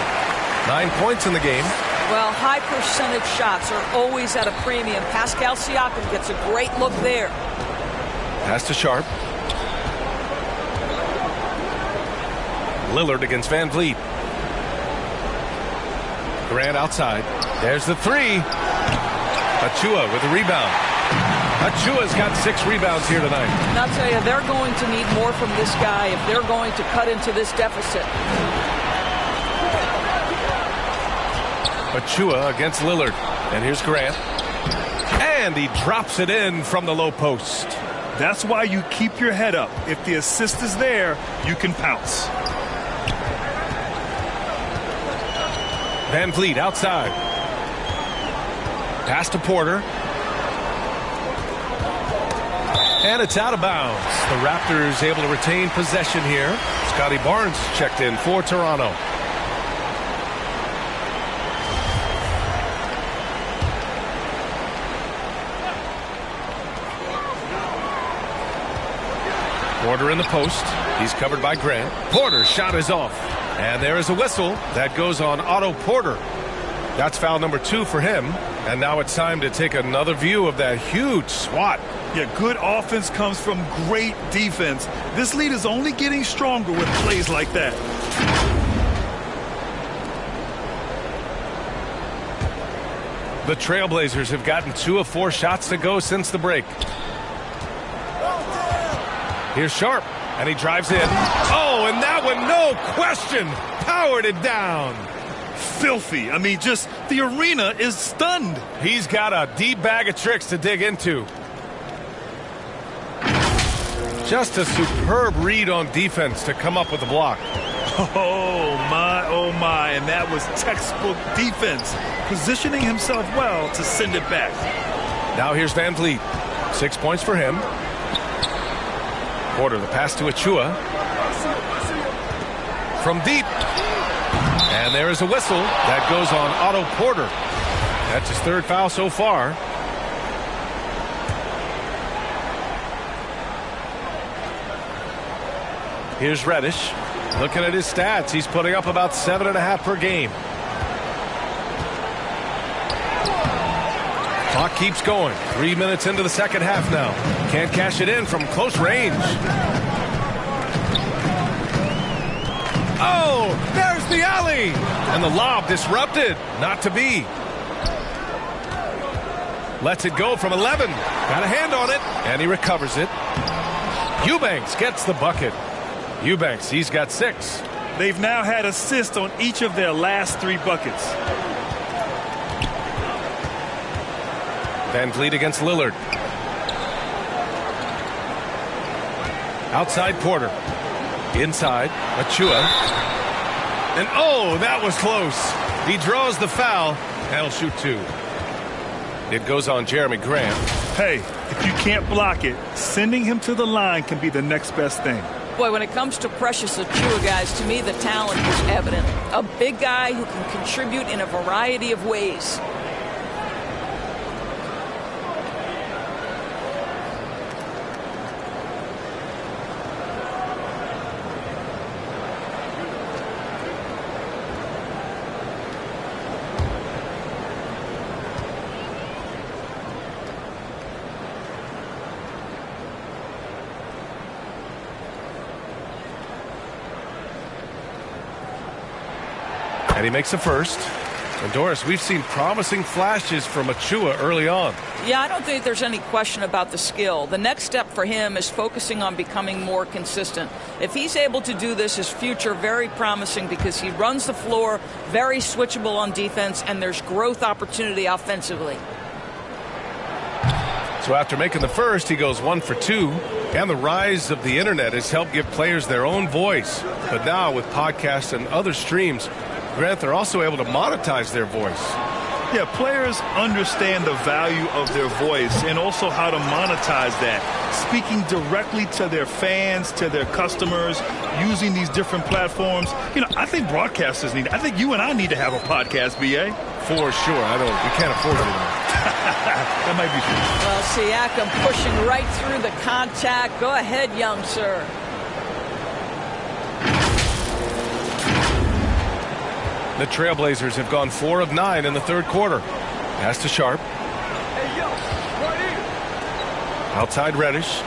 9 points in the game. Well, high percentage shots are always at a premium. Pascal Siakam gets a great look there. Pass to Sharp. Lillard against Van Vliet. Grant outside. There's the 3. Achua with a rebound. Achua's got 6 rebounds here tonight. And I'll tell you, they're going to need more from this guy if they're going to cut into this deficit. Achua against Lillard. And here's Grant. And he drops it in from the low post. That's why you keep your head up. If the assist is there, you can pounce. Van Vliet outside. Pass to Porter. And it's out of bounds. The Raptors able to retain possession here. Scotty Barnes checked in for Toronto. Porter in the post. He's covered by Grant. Porter's shot is off. And there is a whistle that goes on Otto Porter. That's foul number 2 for him. And now it's time to take another view of that huge swat. Yeah, good offense comes from great defense. This lead is only getting stronger with plays like that. The Trailblazers have gotten 2 of 4 shots to go since the break. Here's Sharp, and he drives in. Oh, and that one, no question, powered it down. Filthy. I mean, just the arena is stunned. He's got a deep bag of tricks to dig into. Just a superb read on defense to come up with the block. Oh, my, and that was textbook defense. Positioning himself well to send it back. Now here's Van Vliet. 6 points for him. Porter, the pass to Achua. From deep. And there is a whistle. That goes on Otto Porter. That's his 3rd foul so far. Here's Reddish. Looking at his stats, he's putting up about 7.5 per game. Clock keeps going. 3 minutes into the second half now. Can't cash it in from close range. Oh, there's the alley. And the lob disrupted. Not to be. Lets it go from 11. Got a hand on it. And he recovers it. Eubanks gets the bucket. Eubanks, he's got 6. They've now had assists on each of their last 3 buckets. Van Vliet against Lillard. Outside Porter. Inside Achua. And oh, that was close. He draws the foul, and he'll shoot 2. It goes on Jeremy Grant. Hey, if you can't block it, sending him to the line can be the next best thing. Boy, when it comes to Precious Achiuwa, guys, to me the talent is evident. A big guy who can contribute in a variety of ways. And he makes the first. And Doris, we've seen promising flashes from Achiuwa early on. Yeah, I don't think there's any question about the skill. The next step for him is focusing on becoming more consistent. If he's able to do this, his future very promising because he runs the floor, very switchable on defense, and there's growth opportunity offensively. So after making the first, he goes 1 for 2. And the rise of the internet has helped give players their own voice. But now with podcasts and other streams, Grant, they're also able to monetize their voice. Yeah, players understand the value of their voice and also how to monetize that. Speaking directly to their fans, to their customers, using these different platforms. You know, I think broadcasters need, I think you and I need to have a podcast, BA. For sure. We can't afford it anymore. That might be true. Well, Siakam pushing right through the contact. Go ahead, young sir. The Trailblazers have gone 4 of 9 in the third quarter. Pass to Sharp. Outside Reddish.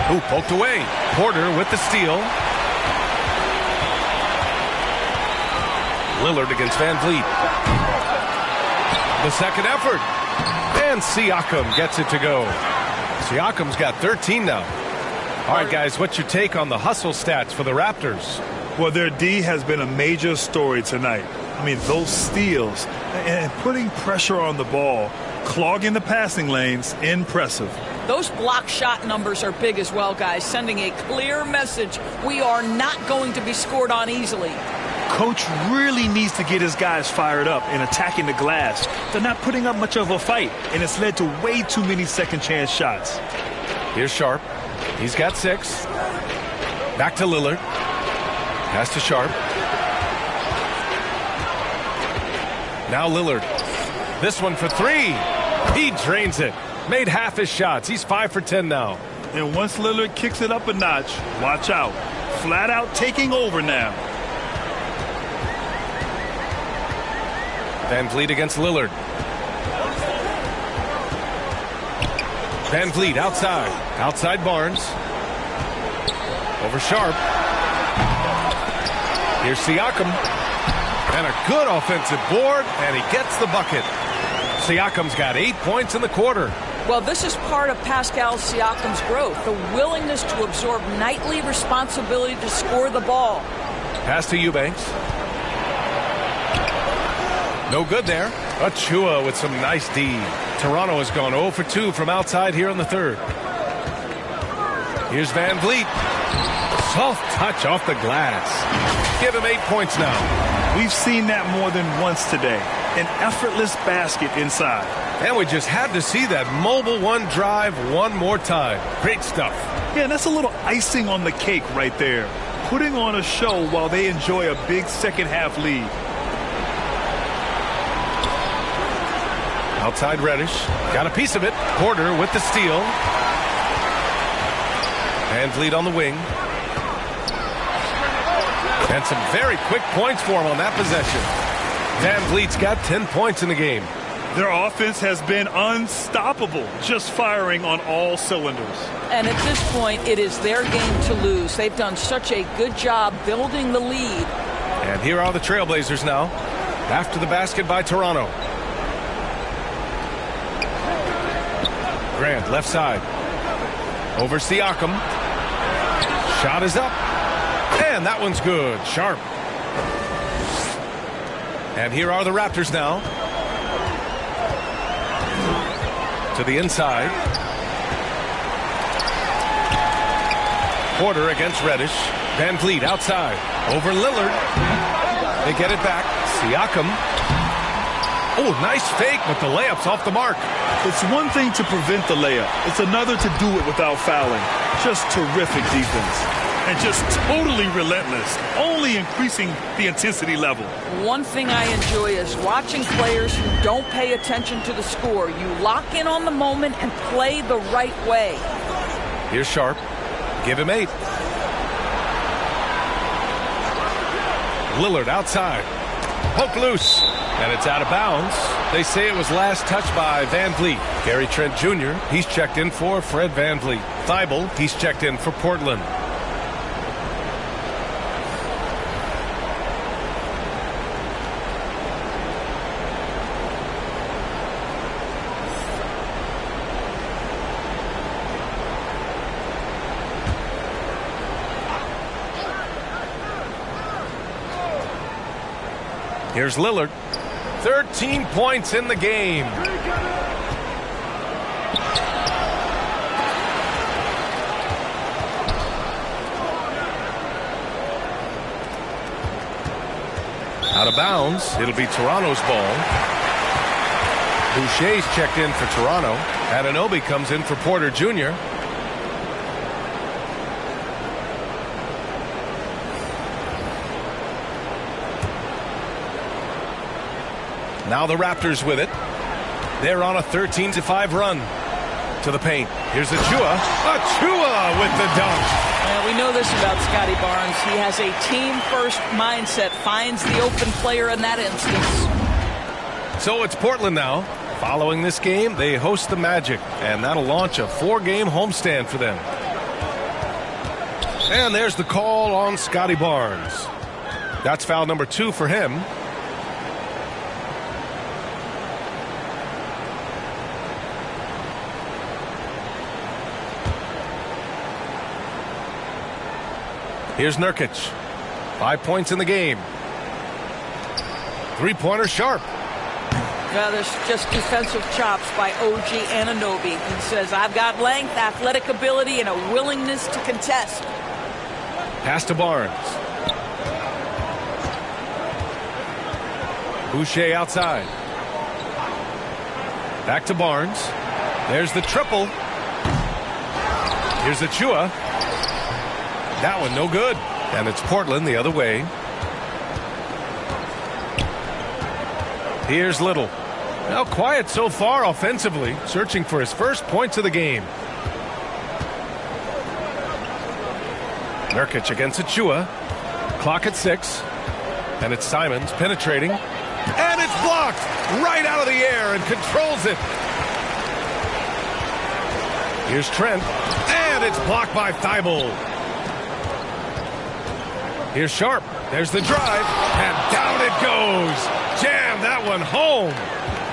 Ooh, poked away. Porter with the steal. Lillard against Van Vliet. The second effort. And Siakam gets it to go. Siakam's got 13 now. All right, guys, what's your take on the hustle stats for the Raptors? Well, their D has been a major story tonight. I mean, those steals and putting pressure on the ball, clogging the passing lanes, impressive. Those block shot numbers are big as well, guys, sending a clear message. We are not going to be scored on easily. Coach really needs to get his guys fired up and attacking the glass. They're not putting up much of a fight, and it's led to way too many second-chance shots. Here's Sharp. He's got 6. Back to Lillard. Pass to Sharp. Now Lillard. This one for 3. He drains it. Made half his shots. He's 5 for 10 now. And once Lillard kicks it up a notch, watch out. Flat out taking over now. Van Vliet against Lillard. Van Vliet outside. Outside Barnes. Over Sharp. Here's Siakam. And a good offensive board, and he gets the bucket. Siakam's got 8 points in the quarter. Well, this is part of Pascal Siakam's growth, the willingness to absorb nightly responsibility to score the ball. Pass to Eubanks. No good there. Achiuwa with some nice D. Toronto has gone 0 for 2 from outside here in the third. Here's Van Vliet. Soft touch off the glass. Give him 8 points now. We've seen that more than once today. An effortless basket inside. And we just had to see that mobile one drive one more time. Great stuff. Yeah, that's a little icing on the cake right there. Putting on a show while they enjoy a big second half lead. Outside Reddish. Got a piece of it. Porter with the steal. Van Vliet on the wing. And some very quick points for him on that possession. Van Vliet's got 10 points in the game. Their offense has been unstoppable, just firing on all cylinders. And at this point, it is their game to lose. They've done such a good job building the lead. And here are the Trailblazers now, after the basket by Toronto. Grant, left side. Over Siakam. Shot is up. And that one's good. Sharp. And here are the Raptors now. To the inside. Porter against Reddish. Van Vliet outside. Over Lillard. They get it back. Siakam. Oh, nice fake, but the layup's off the mark. It's one thing to prevent the layup. It's another to do it without fouling. Just terrific defense. And just totally relentless, only increasing the intensity level. One thing I enjoy is watching players who don't pay attention to the score. You lock in on the moment and play the right way. Here's Sharp. Give him 8. Lillard outside. Poke loose. And it's out of bounds. They say it was last touched by Van Vliet. Gary Trent Jr., he's checked in for Fred Van Vliet. Thibault, he's checked in for Portland. Here's Lillard. 13 points in the game. Out of bounds. It'll be Toronto's ball. Boucher's checked in for Toronto. Anunoby comes in for Porter Jr. Now the Raptors with it. They're on a 13-5 run to the paint. Here's Achua. Achua with the dunk. Yeah, we know this about Scotty Barnes. He has a team-first mindset. Finds the open player in that instance. So it's Portland now. Following this game, they host the Magic, and that'll launch a 4-game homestand for them. And there's the call on Scotty Barnes. That's foul number 2 for him. Here's Nurkic. 5 points in the game. 3-pointer Sharp. Yeah, there's just defensive chops by OG Anunoby. He says, I've got length, athletic ability, and a willingness to contest. Pass to Barnes. Boucher outside. Back to Barnes. There's the triple. Here's Achua. That one no good. And it's Portland the other way. Here's Little. Well, quiet so far offensively, searching for his first points of the game. Nurkic against Achua. Clock at 6. And it's Simons penetrating. And it's blocked right out of the air and controls it. Here's Trent. And it's blocked by Thibault. Here's Sharp. There's the drive. And down it goes. Jam that one home.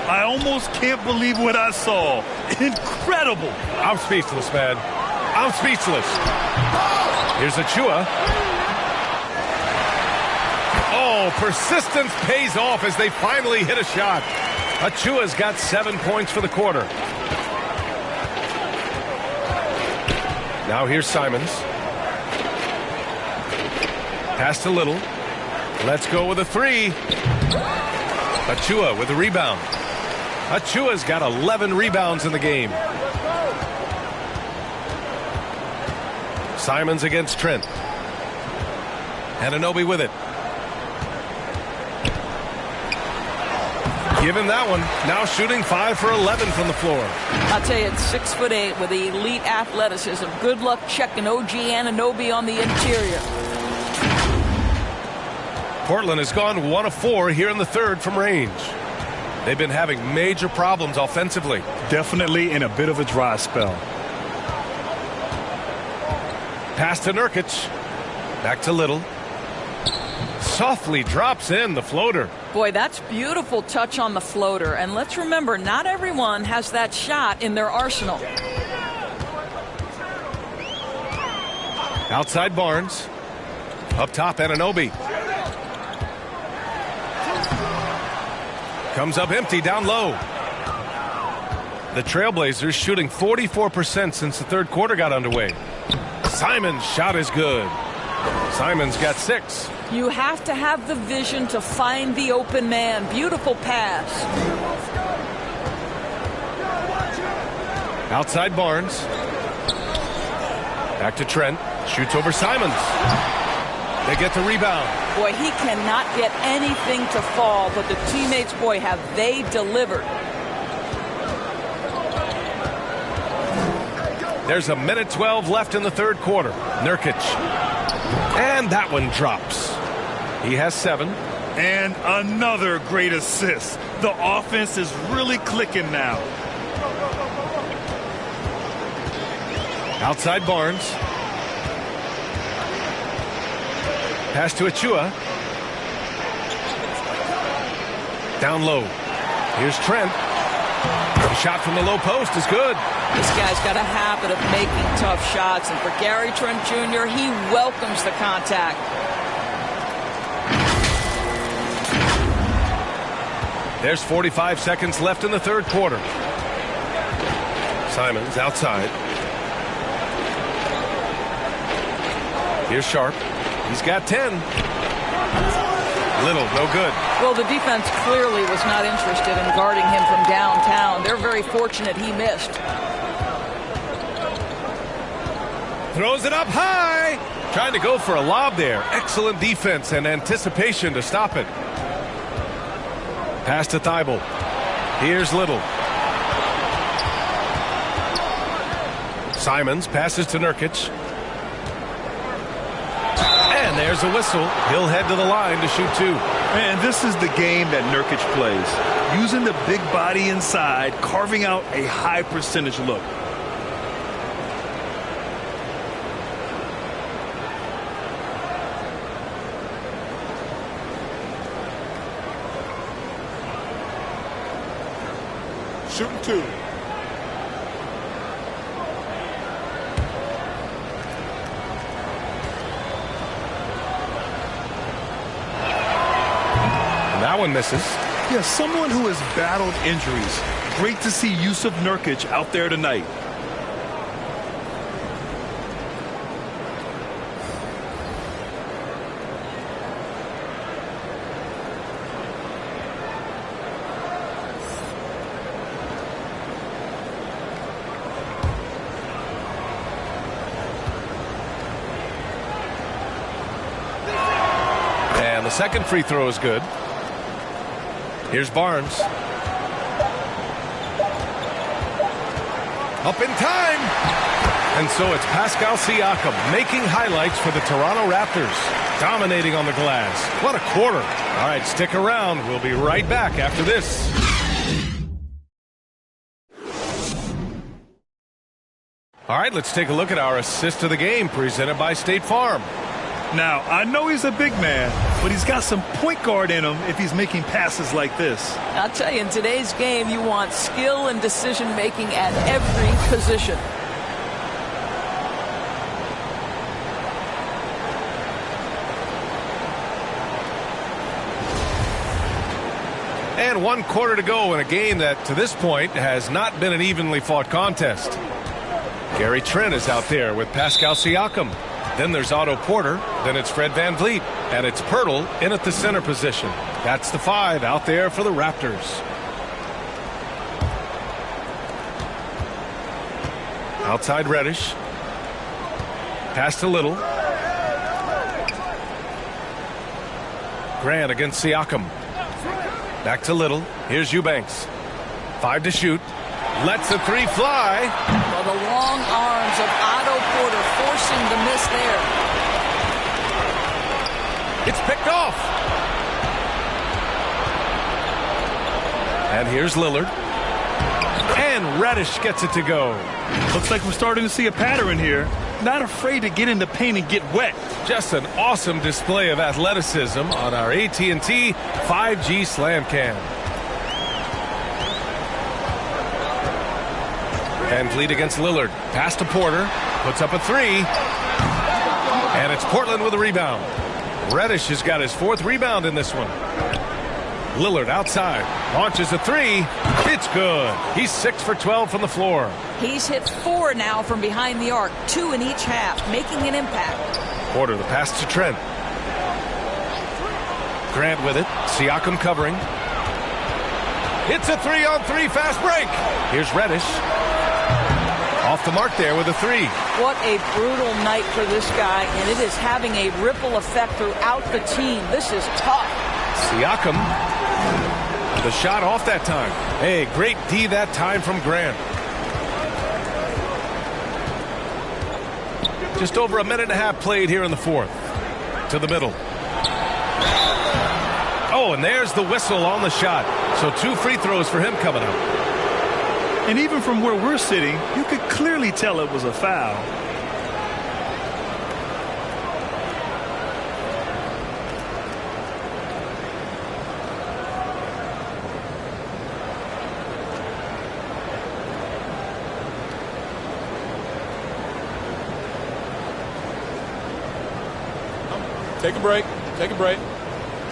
I almost can't believe what I saw. Incredible. I'm speechless, man. I'm speechless. Here's Achua. Oh, persistence pays off as they finally hit a shot. Achua's got 7 points for the quarter. Now here's Simons. Pass to Little. Let's go with a 3. Achua with the rebound. Achua's got 11 rebounds in the game. Simons against Trent. Anunoby with it. Give him that one. Now shooting 5 for 11 from the floor. I'll tell you, it's 6'8" with elite athleticism. Good luck checking OG Anunoby on the interior. Portland has gone 1 of 4 here in the third from range. They've been having major problems offensively. Definitely in a bit of a dry spell. Pass to Nurkic. Back to Little. Softly drops in the floater. Boy, that's beautiful touch on the floater. And let's remember, not everyone has that shot in their arsenal. Outside Barnes. Up top, Anunoby. Comes up empty down low. The Trailblazers shooting 44% since the third quarter got underway. Simons' shot is good. Simons got 6. You have to have the vision to find the open man. Beautiful pass. Outside Barnes. Back to Trent. Shoots over Simons. They get the rebound. Boy, he cannot get anything to fall, but the teammates, boy, have they delivered. There's a minute 12 left in the third quarter. Nurkic. And that one drops. He has 7. And another great assist. The offense is really clicking now. Outside Barnes. Pass to Achua. Down low. Here's Trent. The shot from the low post is good. This guy's got a habit of making tough shots, and for Gary Trent Jr., he welcomes the contact. There's 45 seconds left in the third quarter. Simons outside. Here's Sharp. He's got 10. Little, no good. Well, the defense clearly was not interested in guarding him from downtown. They're very fortunate he missed. Throws it up high. Trying to go for a lob there. Excellent defense and anticipation to stop it. Pass to Thibault. Here's Little. Simons passes to Nurkic. And there's a whistle. He'll head to the line to shoot 2. Man, this is the game that Nurkic plays. Using the big body inside, carving out a high percentage look. Shooting 2. That one misses. Yeah, someone who has battled injuries. Great to see Yusuf Nurkic out there tonight. And the second free throw is good. Here's Barnes. Up in time. And so it's Pascal Siakam making highlights for the Toronto Raptors. Dominating on the glass. What a quarter. All right, stick around. We'll be right back after this. All right, let's take a look at our assist of the game presented by State Farm. Now, I know he's a big man, but he's got some point guard in him if he's making passes like this. I'll tell you, in today's game, you want skill and decision-making at every position. And 1 quarter to go in a game that, to this point, has not been an evenly fought contest. Gary Trent is out there with Pascal Siakam. Then there's Otto Porter. Then it's Fred VanVleet. And it's Pirtle in at the center position. That's the 5 out there for the Raptors. Outside Reddish. Pass to Little. Grant against Siakam. Back to Little. Here's Eubanks. 5 to shoot. Lets the 3 fly. Well, the long arms of Otto Porter forcing the miss there. It's picked off. And here's Lillard. And Reddish gets it to go. Looks like we're starting to see a pattern here. Not afraid to get in the paint and get wet. Just an awesome display of athleticism on our AT&T 5G Slam Cam. VanVleet against Lillard. Pass to Porter. Puts up a 3. And it's Portland with a rebound. Reddish has got his 4th rebound in this one. Lillard outside. Launches a 3. It's good. He's 6 for 12 from the floor. He's hit 4 now from behind the arc, 2 in each half, making an impact. Porter, the pass to Trent. Grant with it. Siakam covering. It's a 3-on-3 fast break. Here's Reddish. Off the mark there with a 3. What a brutal night for this guy, and it is having a ripple effect throughout the team. This is tough. Siakam. The shot off that time. Hey, great D that time from Grant. Just over a minute and a half played here in the fourth. To the middle. Oh, and there's the whistle on the shot. So 2 free throws for him coming up. And even from where we're sitting, you could clearly tell it was a foul. Take a break. Take a break.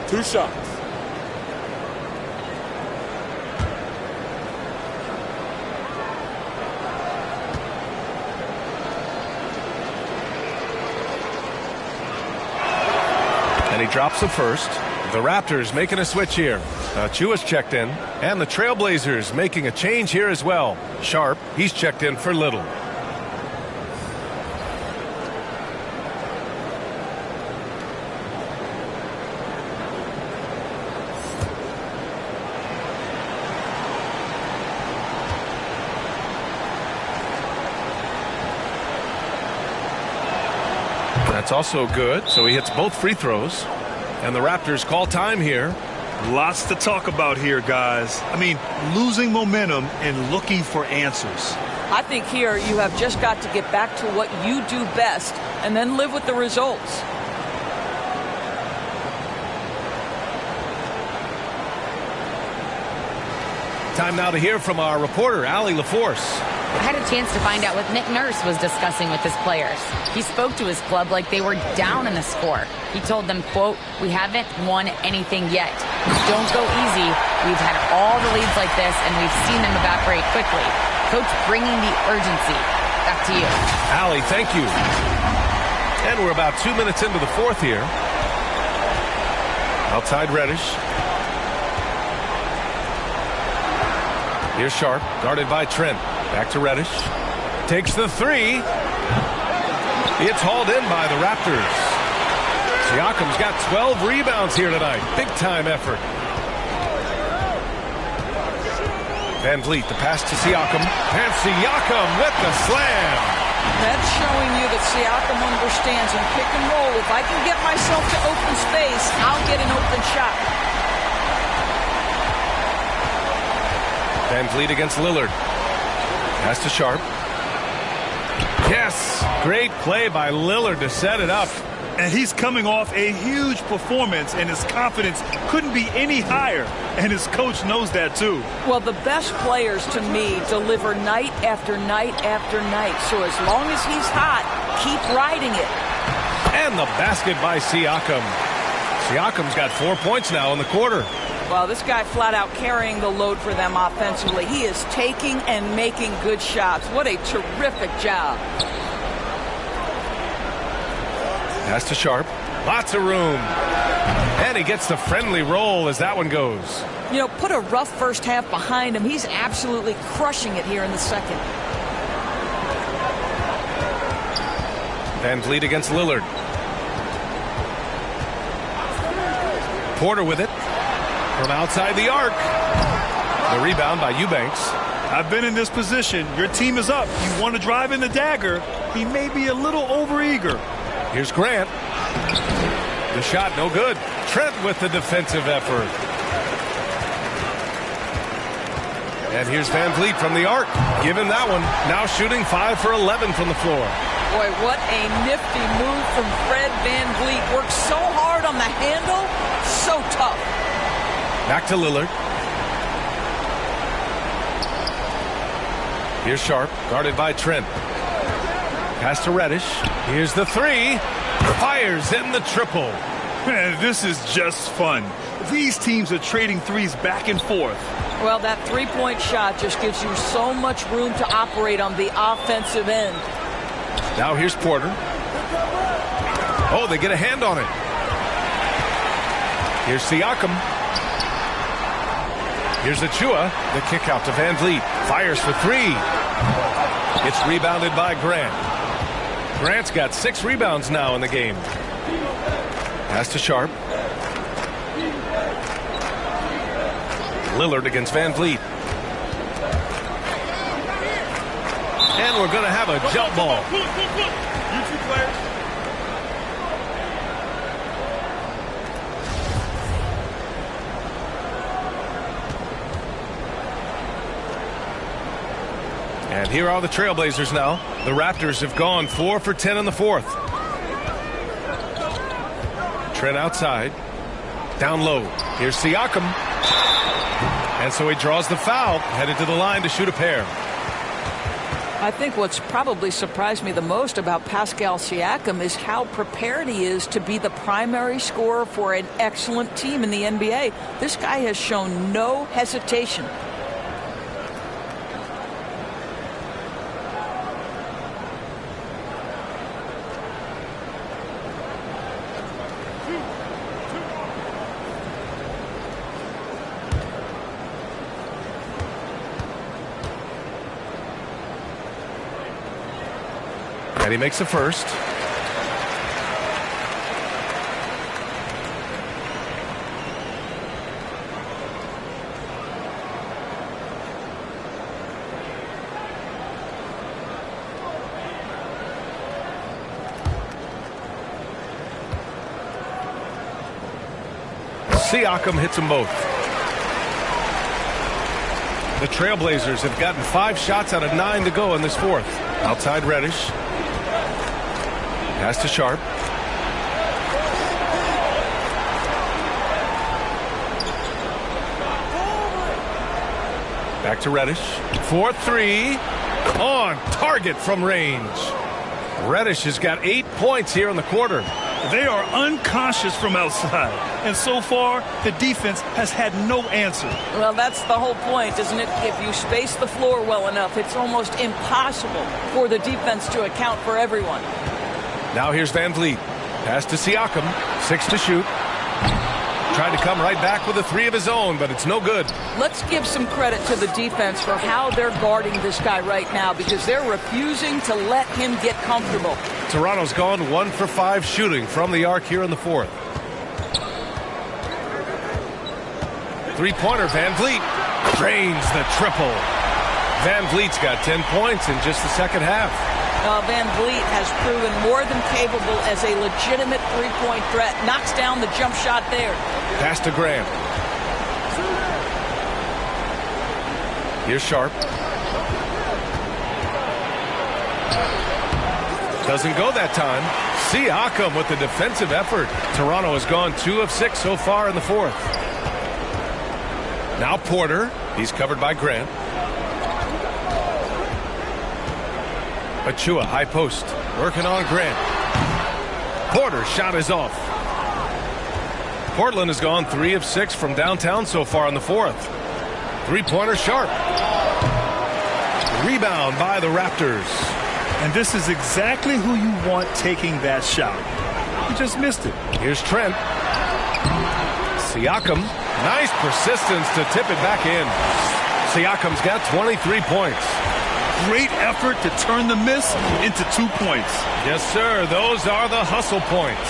2 shots. And he drops the first. The Raptors making a switch here. Chua's checked in. And the Trailblazers making a change here as well. Sharp, he's checked in for Little. That's also good, so he hits both free throws. And the Raptors call time here. Lots to talk about here, guys. I mean, losing momentum and looking for answers. I think here you have just got to get back to what you do best and then live with the results. Time now to hear from our reporter, Allie LaForce. I had a chance to find out what Nick Nurse was discussing with his players. He spoke to his club like they were down in the score. He told them, quote, "We haven't won anything yet. Don't go easy. We've had all the leads like this, and we've seen them evaporate quickly." Coach bringing the urgency. Back to you. Allie, thank you. And we're about 2 minutes into the fourth here. Outside Reddish. Here's Sharp, guarded by Trent. Back to Reddish. Takes the 3. It's hauled in by the Raptors. Siakam's got 12 rebounds here tonight. Big time effort. Van Vliet, the pass to Siakam. And Siakam with the slam. That's showing you that Siakam understands in pick and roll. If I can get myself to open space, I'll get an open shot. Van Vliet against Lillard. Pass to Sharp. Yes! Great play by Lillard to set it up. And he's coming off a huge performance, and his confidence couldn't be any higher. And his coach knows that, too. Well, the best players, to me, deliver night after night after night. So as long as he's hot, keep riding it. And the basket by Siakam. Siakam's got 4 points now in the quarter. Well, this guy flat out carrying the load for them offensively. He is taking and making good shots. What a terrific job. Pass to Sharp. Lots of room. And he gets the friendly roll as that one goes. You know, put a rough first half behind him. He's absolutely crushing it here in the second. Van Vliet against Lillard. Porter with it. From outside the arc. The rebound by Eubanks. I've been in this position. Your team is up. You want to drive in the dagger. He may be a little overeager. Here's Grant. The shot no good. Trent with the defensive effort. And here's Van Vliet from the arc. Give him that one. Now shooting 5 for 11 from the floor. Boy, what a nifty move from Fred Van Vliet. Works so hard on the handle. So tough. Back to Lillard. Here's Sharp, guarded by Trent. Pass to Reddish. Here's the 3. Fires in the triple. Man, this is just fun. These teams are trading threes back and forth. Well, that three-point shot just gives you so much room to operate on the offensive end. Now here's Porter. Oh, they get a hand on it. Here's Siakam. Here's Achua. The kick out to Van Vliet. Fires for three. It's rebounded by Grant. Grant's got 6 rebounds now in the game. Pass to Sharp. Lillard against Van Vliet. And we're going to have a jump ball. You two players. And here are the Trailblazers now. The Raptors have gone 4 for 10 in the fourth. Trent outside. Down low. Here's Siakam. And so he draws the foul. Headed to the line to shoot a pair. I think what's probably surprised me the most about Pascal Siakam is how prepared he is to be the primary scorer for an excellent team in the NBA. This guy has shown no hesitation. And he makes the first. Siakam hits them both. The Trailblazers have gotten 5 shots out of 9 to go in this fourth. Outside Reddish. Pass to Sharp. Back to Reddish. 4-3. On target from range. Reddish has got 8 points here in the quarter. They are unconscious from outside. And so far, the defense has had no answer. Well, that's the whole point, isn't it? If you space the floor well enough, it's almost impossible for the defense to account for everyone. Now here's Van Vliet. Pass to Siakam. 6 to shoot. Trying to come right back with a 3 of his own, but it's no good. Let's give some credit to the defense for how they're guarding this guy right now, because they're refusing to let him get comfortable. Toronto's gone 1 for 5 shooting from the arc here in the fourth. 3-pointer, Van Vliet drains the triple. Van Vliet's got 10 points in just the second half. Van Vliet has proven more than capable as a legitimate three-point threat. Knocks down the jump shot there. Pass to Grant. Here's Sharp. Doesn't go that time. Siakam with the defensive effort. Toronto has gone 2 of 6 so far in the fourth. Now Porter. He's covered by Grant. Achua, high post, working on Grant. Porter's shot is off. Portland has gone 3 of 6 from downtown so far in the fourth. 3-pointer Sharp. Rebound by the Raptors. And this is exactly who you want taking that shot. He just missed it. Here's Trent. Siakam. Nice persistence to tip it back in. Siakam's got 23 points. Great effort to turn the miss into 2 points. Yes, sir. Those are the hustle points.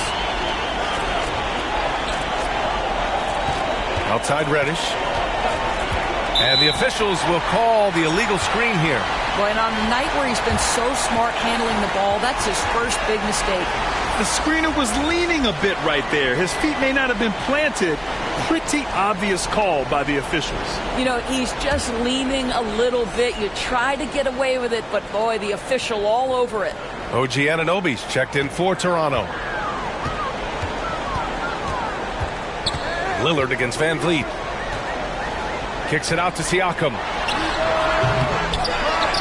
Outside Reddish. And the officials will call the illegal screen here. Well, and on a night where he's been so smart handling the ball, that's his first big mistake. The screener was leaning a bit right there. His feet may not have been planted. Pretty obvious call by the officials. You know, he's just leaning a little bit. You try to get away with it, but boy, the official all over it. OG Anunoby's checked in for Toronto. Lillard against Van Vliet. Kicks it out to Siakam.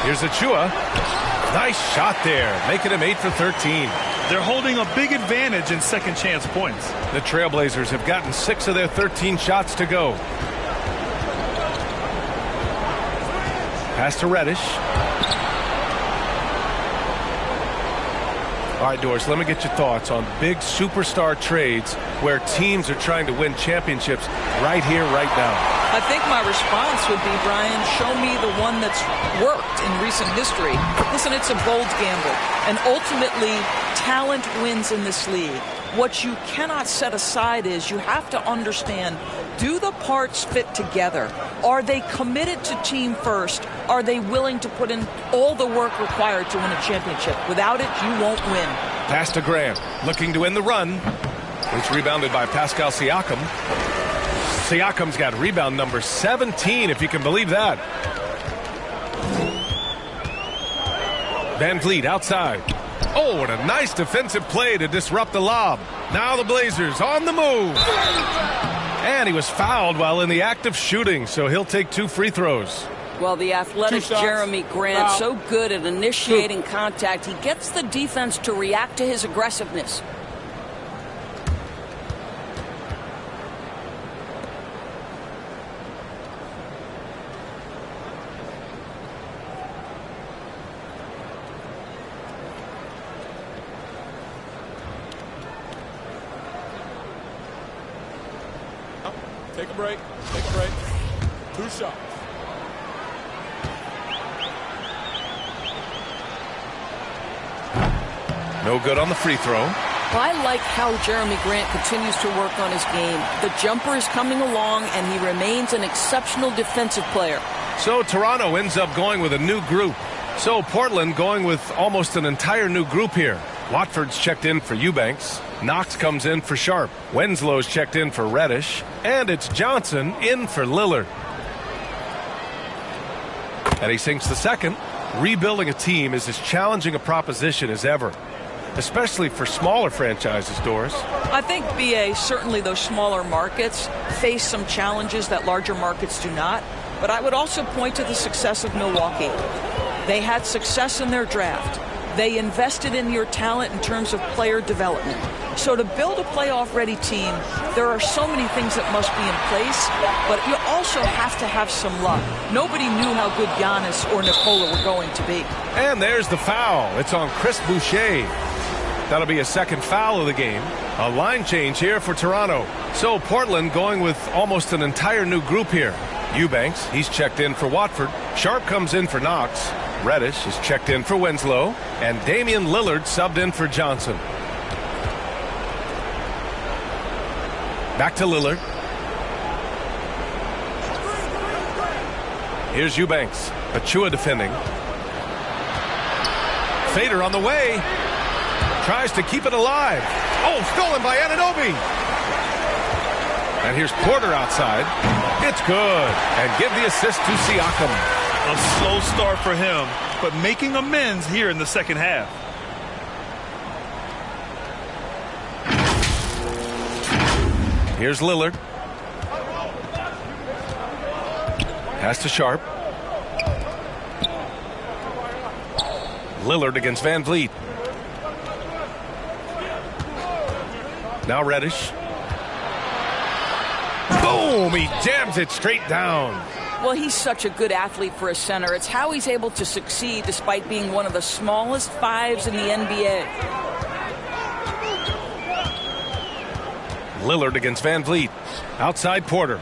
Here's Achua. Nice shot there, making him 8 for 13. They're holding a big advantage in second chance points. The Trailblazers have gotten 6 of their 13 shots to go. Pass to Reddish. All right, Doris, let me get your thoughts on big superstar trades where teams are trying to win championships right here, right now. I think my response would be, Brian, show me the one that's worked in recent history. Listen, it's a bold gamble, and ultimately, talent wins in this league. What you cannot set aside is you have to understand, do the parts fit together? Are they committed to team first? Are they willing to put in all the work required to win a championship? Without it, you won't win. Pass to Grant, looking to win the run. It's rebounded by Pascal Siakam. Siakam's got rebound number 17, if you can believe that. Van Vliet outside. Oh, what a nice defensive play to disrupt the lob. Now the Blazers on the move. And he was fouled while in the act of shooting, so he'll take 2 free throws. Well, the athletic Jeremy Grant, so good at initiating contact. He gets the defense to react to his aggressiveness. Take a break. Take a break. 2 shots. No good on the free throw. Well, I like how Jeremy Grant continues to work on his game. The jumper is coming along, and he remains an exceptional defensive player. So Toronto ends up going with a new group. So Portland going with almost an entire new group here. Watford's checked in for Eubanks. Knox comes in for Sharp. Winslow's checked in for Reddish. And it's Johnson in for Lillard. And he sinks the second. Rebuilding a team is as challenging a proposition as ever, especially for smaller franchises, Doris. I think, BA, certainly those smaller markets face some challenges that larger markets do not. But I would also point to the success of Milwaukee. They had success in their draft. They invested in your talent in terms of player development. So to build a playoff-ready team, there are so many things that must be in place, but you also have to have some luck. Nobody knew how good Giannis or Nikola were going to be. And there's the foul. It's on Chris Boucher. That'll be a second foul of the game. A line change here for Toronto. So Portland going with almost an entire new group here. Eubanks, he's checked in for Watford. Sharp comes in for Knox. Reddish is checked in for Winslow. And Damian Lillard subbed in for Johnson. Back to Lillard. Here's Eubanks. Achua defending. Fader on the way. Tries to keep it alive. Oh, stolen by Anunoby. And here's Porter outside. It's good. And give the assist to Siakam. A slow start for him, but making amends here in the second half. Here's Lillard. Pass to Sharp. Lillard against Van Vliet. Now Reddish. Boom! He jams it straight down. Well, he's such a good athlete for a center. It's how he's able to succeed despite being one of the smallest fives in the NBA. Lillard against Van Vliet. Outside Porter.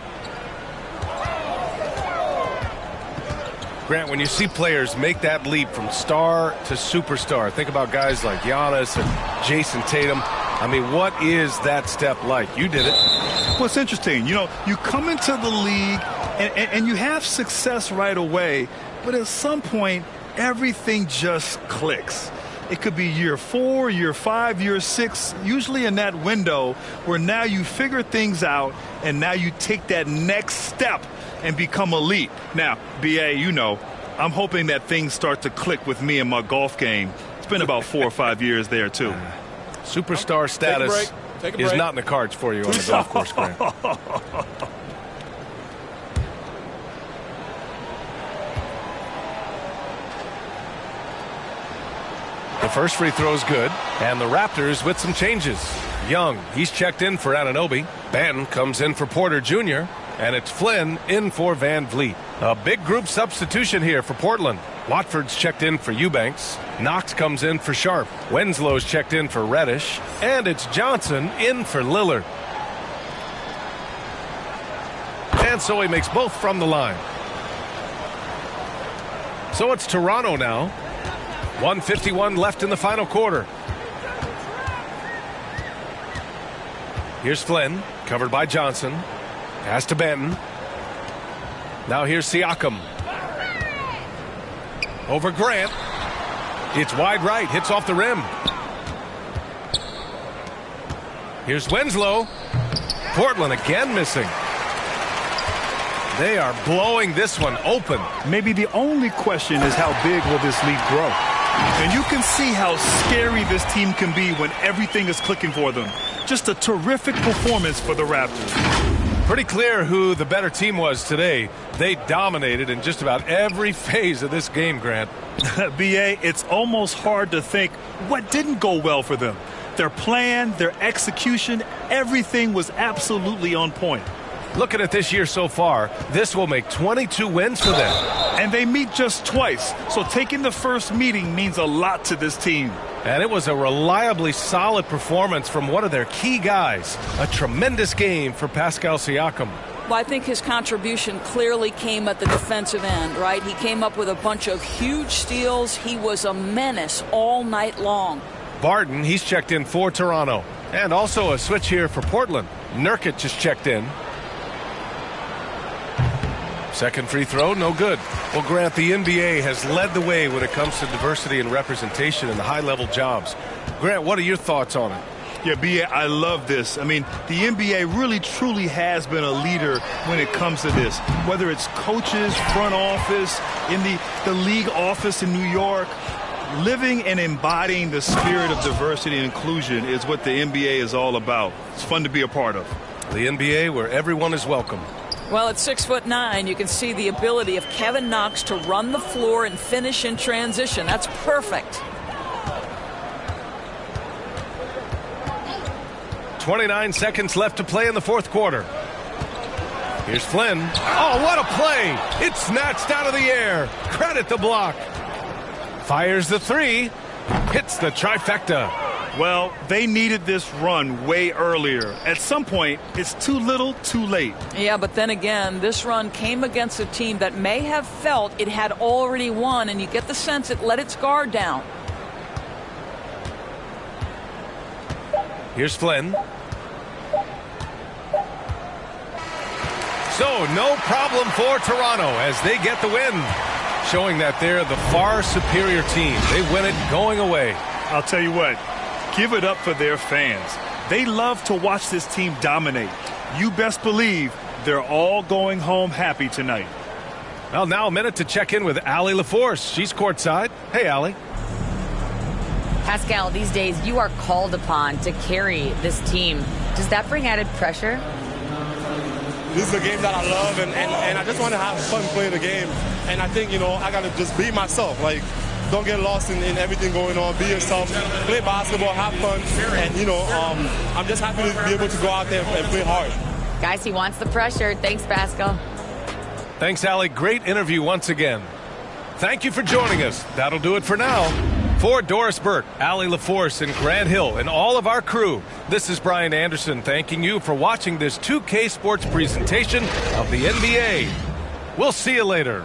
Grant, when you see players make that leap from star to superstar, think about guys like Giannis and Jason Tatum. I mean, what is that step like? You did it. Well, it's interesting. You know, you come into the league and you have success right away, but at some point, everything just clicks. It could be year 4, year 5, year 6, usually in that window where now you figure things out and now you take that next step and become elite. Now, BA, you know, I'm hoping that things start to click with me in my golf game. It's been about 4 or 5 years there, too. Superstar status is not in the cards for you on the golf course, Grant. The first free throw is good, and the Raptors with some changes. Young, he's checked in for Anunoby. Banton comes in for Porter Jr., and it's Flynn in for Van Vliet. A big group substitution here for Portland. Watford's checked in for Eubanks. Knox comes in for Sharp. Wenslow's checked in for Reddish. And it's Johnson in for Lillard. And so he makes both from the line. So it's Toronto now. 1:51 left in the final quarter. Here's Flynn, covered by Johnson. Pass to Benton. Now here's Siakam. Over Grant. It's wide right, hits off the rim. Here's Winslow. Portland again missing. They are blowing this one open. Maybe the only question is how big will this lead grow? And you can see how scary this team can be when everything is clicking for them. Just a terrific performance for the Raptors. Pretty clear who the better team was today. They dominated in just about every phase of this game, Grant. B.A., it's almost hard to think what didn't go well for them. Their plan, their execution, everything was absolutely on point. Looking at this year so far, this will make 22 wins for them. And they meet just twice, so taking the first meeting means a lot to this team. And it was a reliably solid performance from one of their key guys. A tremendous game for Pascal Siakam. Well, I think his contribution clearly came at the defensive end, right? He came up with a bunch of huge steals. He was a menace all night long. Barton, he's checked in for Toronto. And also a switch here for Portland. Nurkic just checked in. Second free throw, no good. Well, Grant, the NBA has led the way when it comes to diversity and representation in the high-level jobs. Grant, what are your thoughts on it? Yeah, B.A., I love this. I mean, the NBA really, truly has been a leader when it comes to this. Whether it's coaches, front office, in the league office in New York, living and embodying the spirit of diversity and inclusion is what the NBA is all about. It's fun to be a part of. The NBA where everyone is welcome. Well, at 6'9", you can see the ability of Kevin Knox to run the floor and finish in transition. That's perfect. 29 seconds left to play in the fourth quarter. Here's Flynn. Oh, what a play! It's snatched out of the air. Credit the block. Fires the three. Hits the trifecta. Well, they needed this run way earlier. At some point, it's too little, too late. Yeah, but then again, this run came against a team that may have felt it had already won, and you get the sense it let its guard down. Here's Flynn. So, no problem for Toronto as they get the win, showing that they're the far superior team. They win it going away. I'll tell you what. Give it up for their fans. They love to watch this team dominate. You best believe they're all going home happy tonight. Well, now a minute to check in with Allie LaForce. She's courtside. Hey, Allie. Pascal, these days you are called upon to carry this team. Does that bring added pressure? This is a game that I love, and I just want to have fun playing the game. And I think, I got to just be myself. Like, don't get lost in everything going on. Be yourself. Play basketball. Have fun. And, I'm just happy to be able to go out there and play hard. Guys, he wants the pressure. Thanks, Pascal. Thanks, Allie. Great interview once again. Thank you for joining us. That'll do it for now. For Doris Burke, Allie LaForce, and Grant Hill, and all of our crew, this is Brian Anderson thanking you for watching this 2K Sports presentation of the NBA. We'll see you later.